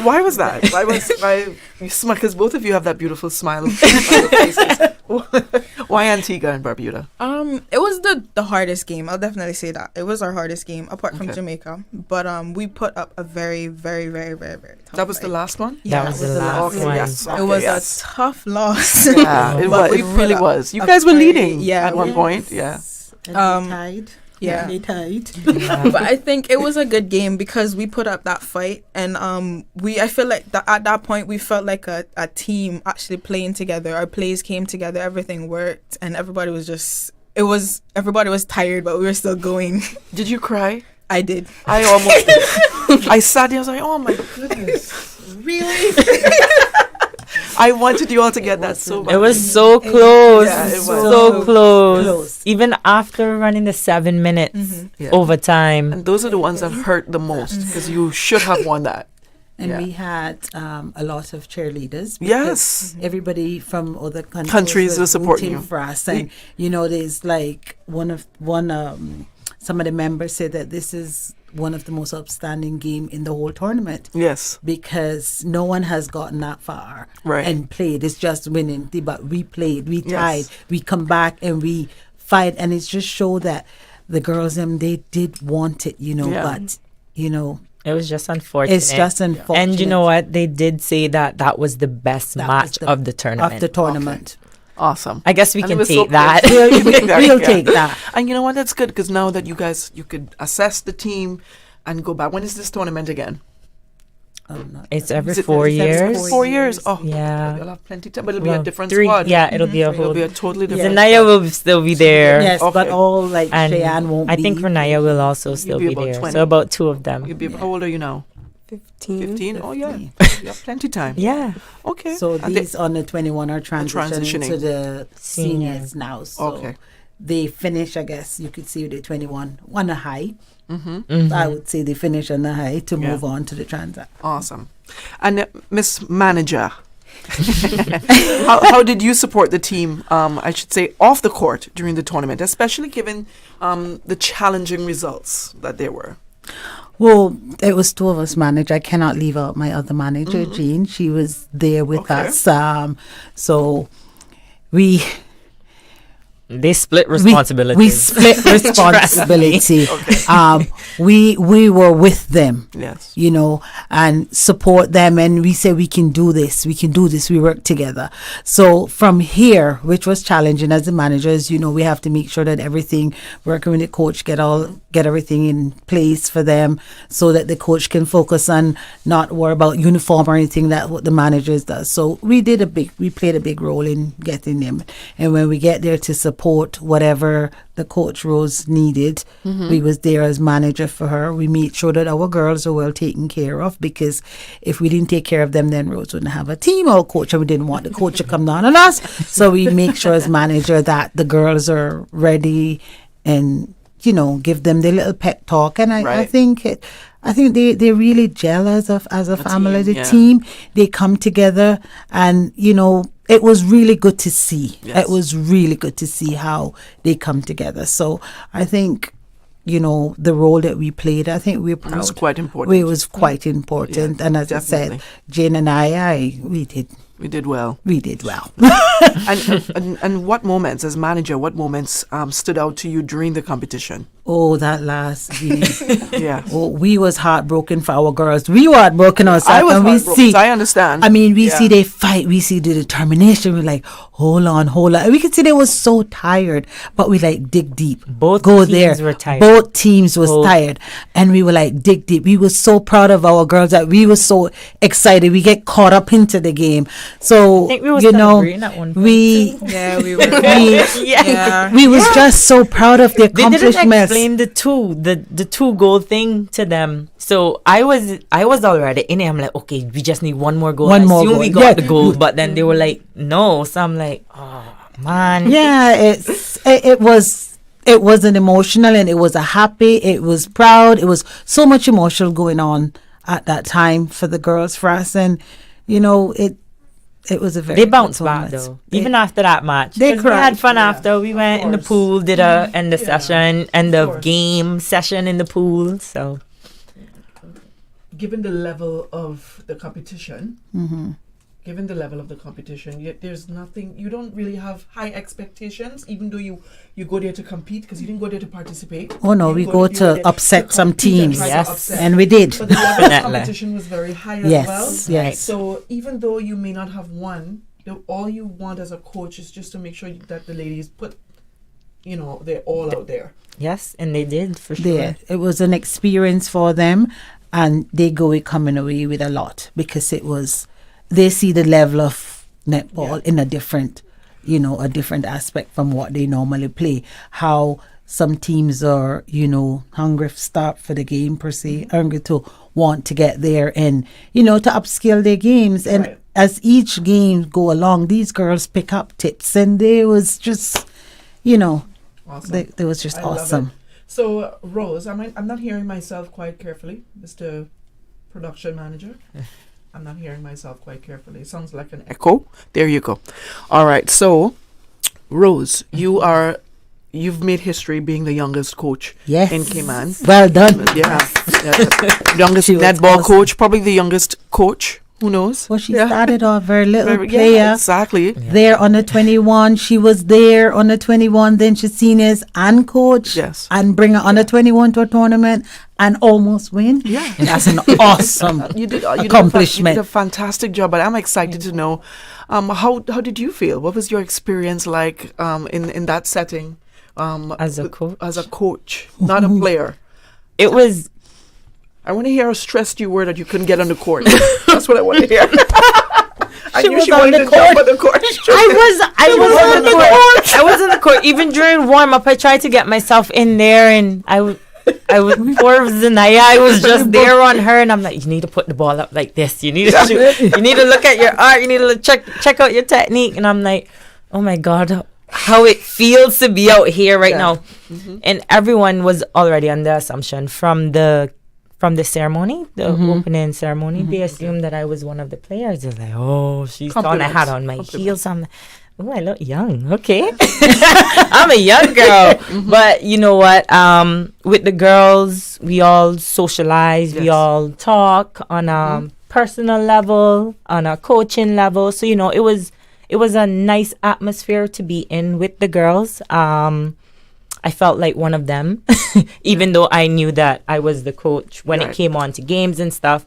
Why was that? Why you smile? Because both of you have that beautiful smile on your faces. Why Antigua and Barbuda? It was the hardest game. I'll definitely say that. It was our hardest game, apart from Jamaica. But we put up a very, very, very, very, very tough That was fight. the last one? Yeah, that was the last one. Yes. It was a tough loss. Yeah, it really was. You guys were leading at one point. Yeah. Tied. Yeah. They tied. But I think it was a good game because we put up that fight, and I feel like at that point we felt like a team actually playing together. Our plays came together, everything worked, and everybody was tired, but we were still going. Did you cry? I did. I almost did. I sat there, I was like, oh my goodness. Really? I wanted you all to get that so much. It was so close. Yeah, it was. So close. Even after running the 7 minutes overtime. And those are the ones that hurt the most because you should have won that. And we had a lot of cheerleaders. Yes. Everybody from other countries was supporting you. For us. And, there's like some of the members said that this is one of the most outstanding game in the whole tournament. Yes. Because no one has gotten that far right. and played. It's just winning. But we played, we tied, we come back and we fight. And it's just show that the girls, they did want it, but, it was just unfortunate. It's just unfortunate. And you know what? They did say that was the best match of the tournament. Of the tournament. Okay. Awesome. I guess we can take so that. We'll take that. And you know what? That's good because now that you could assess the team and go back. When is this tournament again? It's every 4 years. 4 years. Oh, yeah. You'll have plenty of time, but it'll be a different 3. squad. Yeah, it'll be a whole. It'll be a totally different. Zanaya will still be there. Yes, but all and Cheyenne won't I be. think Renaya will also still be there. 20. So about 2 of them. How old are you now? 15. 15? Oh, yeah. You have plenty of time. Yeah. Okay. So these under 21 are transitioning to the seniors now. So they finish, I guess you could see the 21 on a high. I would say they finish on a high to move on to the transit. Awesome. And Miss Manager, how did you support the team, I should say, off the court during the tournament, especially given the challenging results that there were? Well, it was 2 of us managed. I cannot leave out my other manager, Jean. She was there with us. So we They split responsibility. We split responsibility. We were with them. Yes. You know, and support them, and we said we can do this. We can do this. We work together. So from here, which was challenging as the managers, you know, we have to make sure that everything, working with the coach, get everything in place for them, so that the coach can focus on not worry about uniform or anything that what the managers does. So we played a big role in getting them, and when we get there to support whatever the coach Rose needed, we was there as manager for her. We made sure that our girls are well taken care of, because if we didn't take care of them, then Rose wouldn't have a team or a coach, and we didn't want the coach to come down on us. So we make sure as manager that the girls are ready, and you know, give them the little pep talk. And I think they're really jealous of as a family, the team. They come together, and you know, it was really good to see. Yes. It was really good to see how they come together. So I think, you know, the role that we played, I think we're proud. It was quite important. It was quite important. Yeah, and as definitely. I said, Jane and we did. We did well. We did well. and what moments, as manager, stood out to you during the competition? Oh, that last game. Yeah. Oh, we was heartbroken for our girls. We were heartbroken ourselves. I was heartbroken. I understand. I mean, we see they fight. We see the determination. We're like, hold on. And we could see they was so tired, but we like dig deep. Both teams were tired. Both teams was tired, and we were like dig deep. We were so proud of our girls that we were so excited. We get caught up into the game. So I think we were celebrating at one point. We was just so proud of the accomplishments. They didn't explain the 2-goal thing to them. So I was already in it. I'm like, okay, we just need one more goal. We got the goal, but then they were like, no. So I'm like, oh man. Yeah, it was an emotional, and it was a happy. It was proud. It was so much emotional going on at that time for the girls, for us, and you know it was a very. They bounced back though. Even after that match, they had fun after. We went in the pool, did a end of session, end of game session in the pool. So, given the level of the competition, yet there's nothing. You don't really have high expectations, even though you go there to compete, because you didn't go there to participate. Oh no, we go to upset some teams. Yes, and we did. But the level of competition was very high as well. Yes. So even though you may not have won, all you want as a coach is just to make sure that the ladies put, you know, they're all out there. Yes, and they did for sure. It was an experience for them, and they coming away with a lot, because it was. They see the level of netball in a different aspect from what they normally play. How some teams are, you know, hungry start for the game per se, hungry to want to get there and, you know, to upscale their games. And as each game go along, these girls pick up tips, and they was just, you know, awesome. They was just awesome. So, Rose, I'm not hearing myself quite carefully, Mr. Production Manager. I'm not hearing myself quite carefully. It sounds like an echo. There you go. All right. So, Rose, you've made history being the youngest coach in Cayman. Well done. Youngest netball coach, probably the youngest coach. Who knows? Well, she started off very little player. Yeah, exactly. There on the 21. She was there on the 21. Then she seniors and coach. Yes. And bring her on the 21 to a tournament and almost win. Yeah. That's an awesome accomplishment. You did a fantastic job. But I'm excited to know, how did you feel? What was your experience like in that setting? As a coach, not a player. It was. I want to hear how stressed you were that you couldn't get on the court. That's what I want to hear. I knew she wanted to jump on the court. I was on the court. Even during warm up, I tried to get myself in there, and I was poor Zanaya. I was just there on her, and I'm like, you need to put the ball up like this. You need to shoot. You need to look at your art. You need to check out your technique. And I'm like, oh my God, how it feels to be out here right now. Mm-hmm. And everyone was already on the assumption from the ceremony, the opening ceremony, they assumed that I was one of the players. They're like, oh, she's on. I had on my heels. I'm like, oh, I look young. Okay. I'm a young girl. But you know what? With the girls, we all socialize. Yes. We all talk on a personal level, on a coaching level. So, you know, it was it was a nice atmosphere to be in with the girls. I felt like one of them, even though I knew that I was the coach when it came on to games and stuff.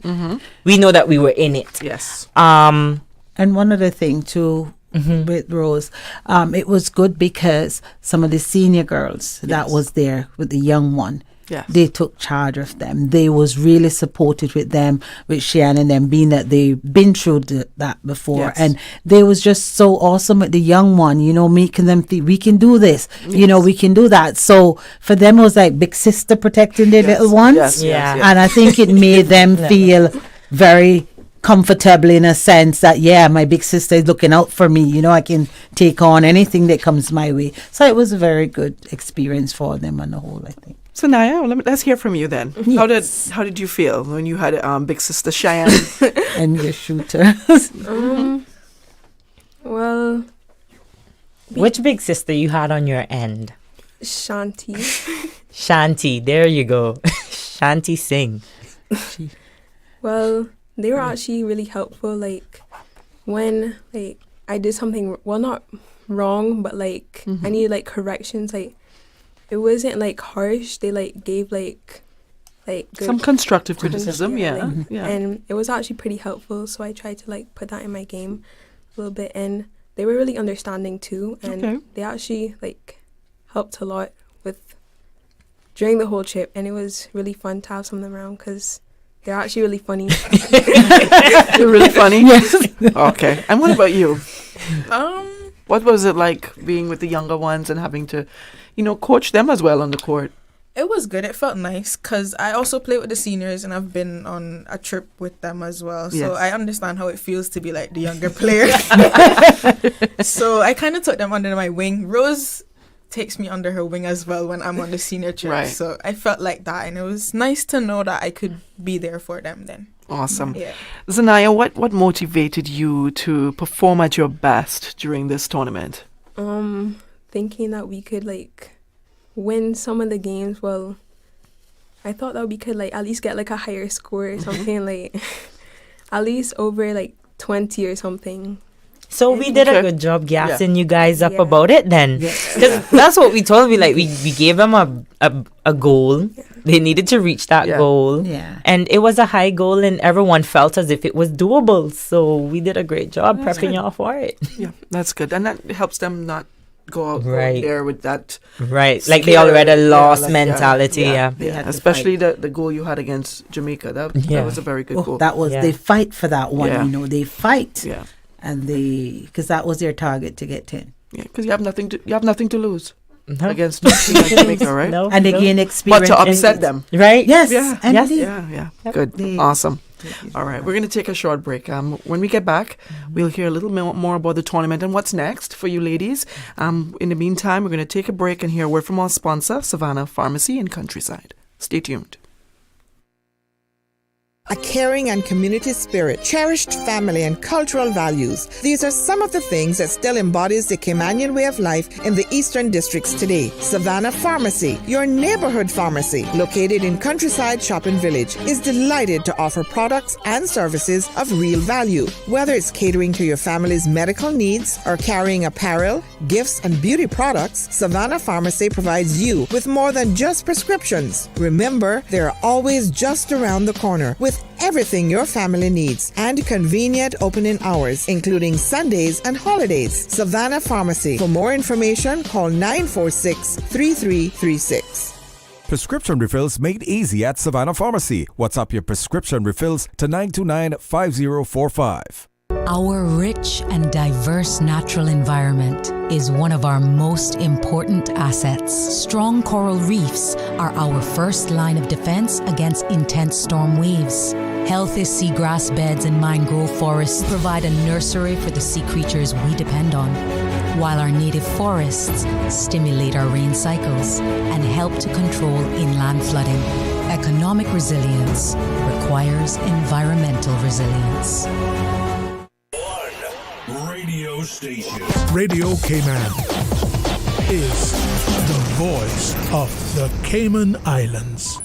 We know that we were in it. Yes. And one other thing too, with Rose, it was good because some of the senior girls that was there with the young one, they took charge of them. They was really supported with them, with Cheyenne and them, being that they've been through that before. And they was just so awesome with the young one, you know, making them think, we can do this, you know, we can do that. So for them, it was like big sister protecting their little ones. And I think it made them feel very comfortable in a sense that, my big sister is looking out for me. You know, I can take on anything that comes my way. So it was a very good experience for them on the whole, I think. So Naya, let's hear from you then. Yes. How did you feel when you had big sister Cheyenne and your shooter? Well, which big sister you had on your end? Shanti. Shanti, there you go. Shanti Singh. Well, they were actually really helpful. Like when I did something, well, not wrong, but I needed corrections. It wasn't harsh. They gave good some constructive criticism. And it was actually pretty helpful. So I tried to put that in my game a little bit, and they were really understanding too. And they actually helped a lot during the whole trip, and it was really fun to have some of them around because they're actually really funny. They're really funny. Yes. Okay. And what about you? What was it like being with the younger ones and having to, coach them as well on the court? It was good. It felt nice because I also play with the seniors and I've been on a trip with them as well. So I understand how it feels to be the younger player. So I kind of took them under my wing. Rose takes me under her wing as well when I'm on the senior trip. Right. So I felt like that, and it was nice to know that I could be there for them then. Awesome. Yeah. Zanaya, what motivated you to perform at your best during this tournament? Thinking that we could win some of the games. Well, I thought that we could at least get a higher score or something, at least over 20 or something. So we did a good job gassing you guys up about it then. Because that's what we told me. We gave them a goal. Yeah. They needed to reach that goal. Yeah. And it was a high goal, and everyone felt as if it was doable. So we did a great job prepping y'all for it. Yeah, that's good. And that helps them not go out there with that. Right. They already lost mentality. Yeah. Especially the goal you had against Jamaica. That was a very good goal. That was, they fight for that one, they fight. Yeah. And because that was their target to get 10. Yeah, because you have nothing to lose against Jamaica, right? No, and again, experience. But to upset them, right? Yes. Yeah. Yes. Yeah. Good. Awesome. All right, we're going to take a short break. When we get back, we'll hear a little more about the tournament and what's next for you ladies. In the meantime, we're going to take a break and hear a word from our sponsor, Savannah Pharmacy in Countryside. Stay tuned. A caring and community spirit, cherished family and cultural values. These are some of the things that still embodies the Caymanian way of life in the Eastern Districts today. Savannah Pharmacy, your neighborhood pharmacy, located in Countryside Shopping Village, is delighted to offer products and services of real value. Whether it's catering to your family's medical needs or carrying apparel, gifts, and beauty products, Savannah Pharmacy provides you with more than just prescriptions. Remember, they're always just around the corner with everything your family needs and convenient opening hours, including Sundays and holidays. Savannah Pharmacy. For more information, call 946-3336. Prescription refills made easy at Savannah Pharmacy. WhatsApp your prescription refills to 929-5045. Our rich and diverse natural environment is one of our most important assets. Strong coral reefs are our first line of defense against intense storm waves. Healthy seagrass beds and mangrove forests provide a nursery for the sea creatures we depend on, while our native forests stimulate our rain cycles and help to control inland flooding. Economic resilience requires environmental resilience. Radio station. Radio Cayman is the voice of the Cayman Islands.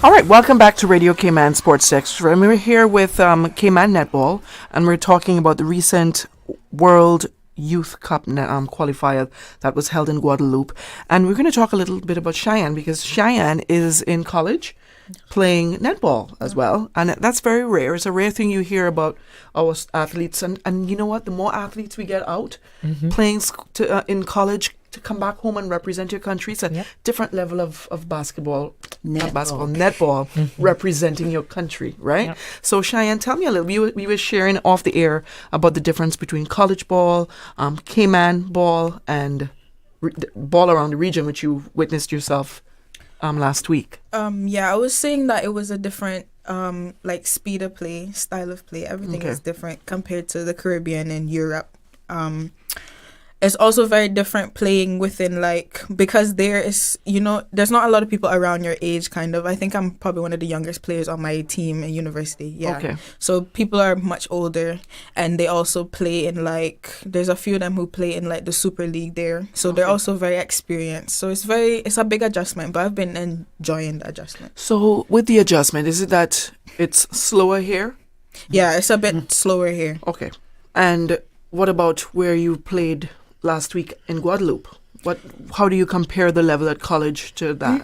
All right, welcome back to Radio Cayman Sports Xtra. And we're here with Cayman Netball, and we're talking about the recent World Youth Cup qualifier that was held in Guadeloupe. And we're going to talk a little bit about Cheyenne, because Cheyenne is in college playing netball as well. And that's very rare. It's a rare thing you hear about our athletes. And you know what? The more athletes we get out playing in college, to come back home and represent your country. It's a different level of netball representing your country, right? Yep. So Cheyenne, tell me a little. We were sharing off the air about the difference between college ball, Cayman ball, and ball around the region, which you witnessed yourself last week. I was saying that it was a different like speed of play, style of play. Everything is different compared to the Caribbean and Europe. It's also very different playing within, like, because there is, there's not a lot of people around your age, kind of. I think I'm probably one of the youngest players on my team in university. Yeah. Okay. So people are much older, and they also play in, like, there's a few of them who play in, like, the Super League there. So they're also very experienced. So it's a big adjustment, but I've been enjoying the adjustment. So with the adjustment, is it that it's slower here? Yeah, it's a bit slower here. Okay. And what about where you played last week in Guadeloupe? How do you compare the level at college to that?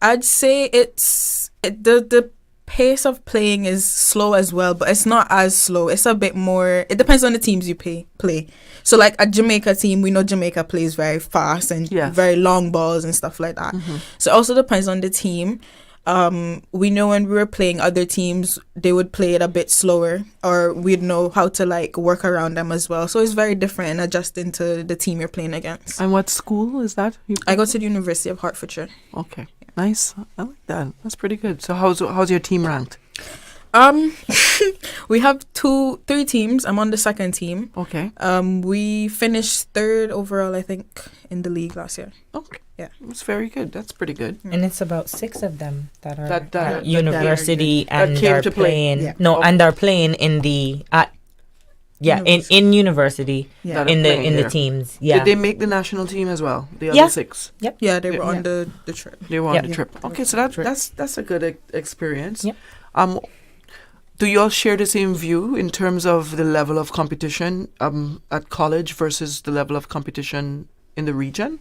I'd say the pace of playing is slow as well, but it's not as slow. It's a bit more. It depends on the teams you play. So like a Jamaica team, we know Jamaica plays very fast and very long balls and stuff like that. So it also depends on the team. We know when we were playing other teams, they would play it a bit slower, or we'd know how to like work around them as well. So it's very different in adjusting to the team you're playing against. And what school is that? I go to the University of Hertfordshire. Okay, nice. I like that. That's pretty good. So how's your team ranked? We have 3 teams. I'm on the second team. Okay. We finished 3rd overall, I think, in the league last year. Okay. Yeah, it's very good. That's pretty good. And it's about 6 of them that are at university and are playing. And are playing in the in university in the teams. Yeah. Did they make the national team as well? The other 6. Yep. Yeah, they were on the trip. They were on the trip. Okay, so that's a good experience. Yep. Do you all share the same view in terms of the level of competition at college versus the level of competition in the region?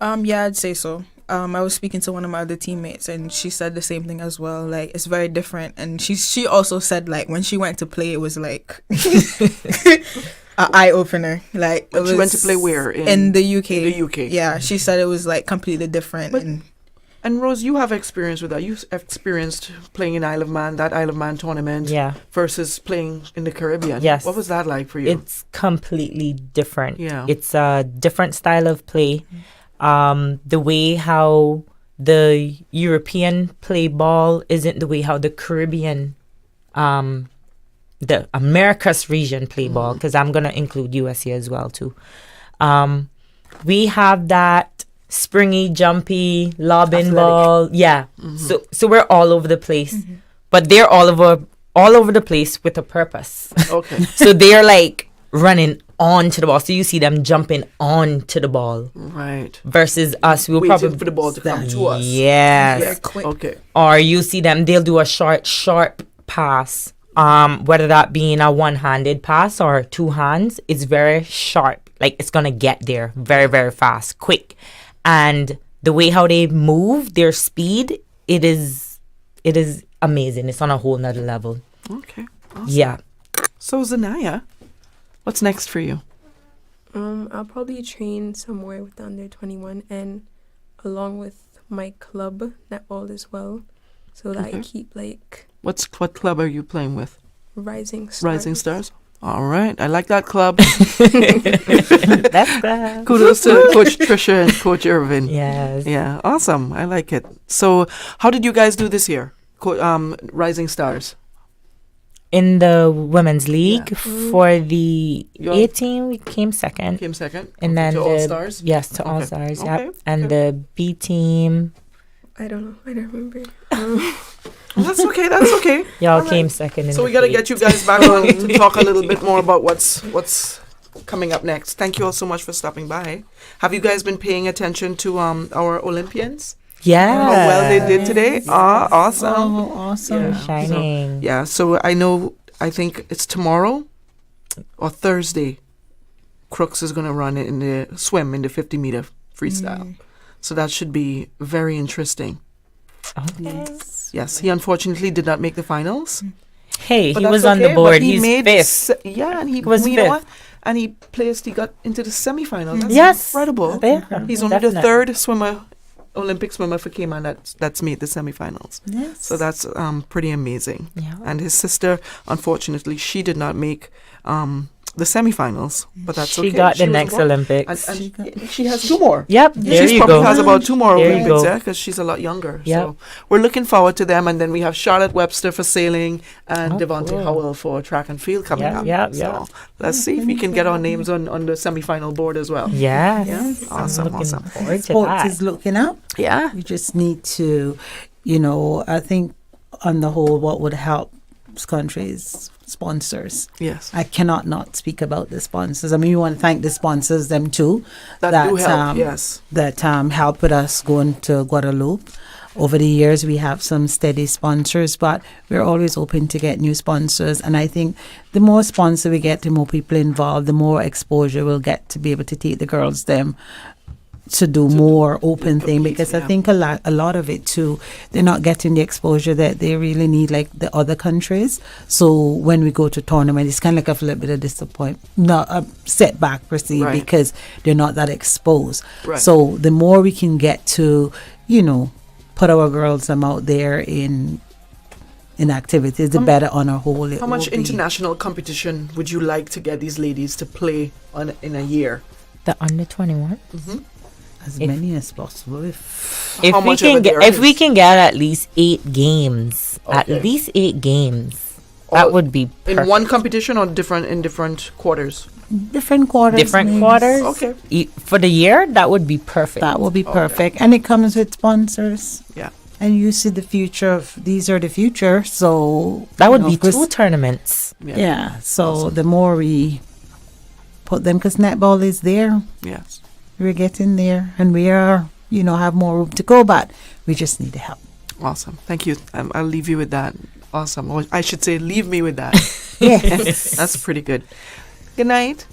Yeah, I'd say so. I was speaking to one of my other teammates, and she said the same thing as well. Like, it's very different. And she also said, like, when she went to play, it was like an eye opener. Like, she went to play where? In the UK. In the UK. Yeah, she said it was like completely different. And Rose, you have experience with that. You've experienced playing in Isle of Man, that Isle of Man tournament, versus playing in the Caribbean. Yes. What was that like for you? It's completely different. Yeah. It's a different style of play. The way how the European play ball isn't the way how the Caribbean, the Americas region play ball, because I'm going to include US here as well too. We have that springy, jumpy, lobbing ball. Yeah. So we're all over the place. But they're all over the place with a purpose. Okay. So they're like running onto the ball. So you see them jumping onto the ball. Right. Versus us, we'll waiting probably for the ball to come to us. Yes. Yeah, quick. Okay. Or you see them, they'll do a short, sharp pass. Whether that being a one-handed pass or 2 hands, it's very sharp. Like, it's gonna get there very, very fast, quick. And the way how they move, their speed, it is amazing. It's on a whole nother level. Okay. Awesome. Yeah. So Zanaya, what's next for you? I'll probably train somewhere with the under 21 and along with my club netball as well, so that I keep like. What club are you playing with? Rising Stars. Rising Stars. All right, I like that club. That's good. Kudos to Coach Trisha and Coach Irvin. Yes. Yeah, awesome. I like it. So, how did you guys do this year, Rising Stars? In the women's league for the A team, we came second. And then to All Stars. Yes, to All Stars. Yep. And the B team. I don't know. I don't remember. That's okay. Y'all came second. So we got to get you guys back on to talk a little bit more about what's coming up next. Thank you all so much for stopping by. Have you guys been paying attention to our Olympians? Yeah. How well they did today. Awesome. Oh, awesome. Yeah. Shining. So I think it's tomorrow or Thursday. Crooks is going to run in the 50-meter freestyle. So that should be very interesting. Okay. Yes. He unfortunately did not make the finals. Hey, he was on the board. He's fifth. And he was you fifth. know what? And he got into the semifinals. That's Yes. incredible. Yeah, He's only the definitely. third Olympic swimmer for Cayman that's made the semifinals. Yes. So that's pretty amazing. Yeah. And his sister, unfortunately, she did not make the semifinals, but that's okay. She got the was next involved. Olympics. And she has 2 more. Yep. There She you probably go. has about 2 more There you Olympics go. because she's a lot younger. Yep. So we're looking forward to them. And then we have Charlotte Webster for sailing and Devontae cool. Howell for track and field coming up. So let's see if we can get our names on the semifinal board as well. Yes. Yeah. Awesome. Forward to Sports that. is looking up. Yeah. We just need to, I think on the whole, what would help countries sponsors. Yes. I cannot not speak about the sponsors. I mean, we want to thank the sponsors, them too. That do help, yes. That help with us going to Guadeloupe. Over the years, we have some steady sponsors, but we're always open to get new sponsors. And I think the more sponsor we get, the more people involved, the more exposure we'll get to be able to take the girls them to do more open thing, because I think a lot of it too, they're not getting the exposure that they really need like the other countries. So when we go to tournament, it's kind of like a little bit of disappointment, not a setback per se, because they're not that exposed. Right. So the more we can get to, put our girls out there in activities, the better on our whole. How much international competition would you like to get these ladies to play in a year? The under 21. As many as possible. If we can get at least 8 games, that would be perfect. In one competition or in different quarters? Different quarters. Different quarters. Okay. For the year, that would be perfect. That would be perfect. And it comes with sponsors. Yeah. And you see the future of these are the future. So that would be 2 tournaments. Yeah. So the more we put them, because netball is there. Yes. We're getting there, and we are, have more room to go, but we just need the help. Awesome. Thank you. I'll leave you with that. Awesome. Or I should say, leave me with that. Yes. That's pretty good. Good night.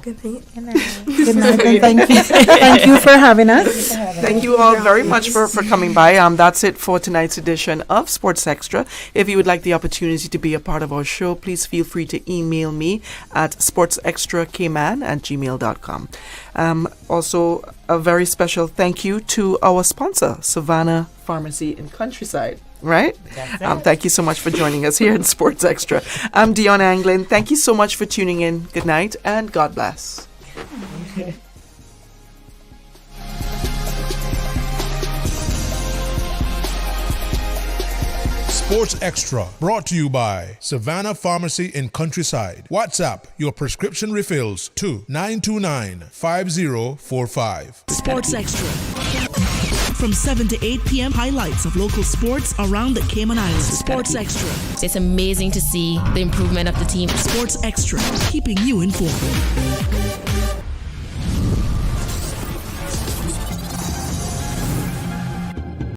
Good night. Good night. Good night, and thank you. Thank you for having us. Thank you all very much for coming by. That's it for tonight's edition of Sports Extra. If you would like the opportunity to be a part of our show, please feel free to email me at sportsextrakman@gmail.com. Also, a very special thank you to our sponsor, Savannah Pharmacy in Countryside. Right? Thank you so much for joining us here in Sports Extra. I'm Dionne Anglin. Thank you so much for tuning in. Good night and God bless. Sports Extra, brought to you by Savannah Pharmacy in Countryside. WhatsApp your prescription refills to 929-5045. Sports Extra. From 7 to 8 p.m., highlights of local sports around the Cayman Islands. Sports Extra. It's amazing to see the improvement of the team. Sports Extra, keeping you informed.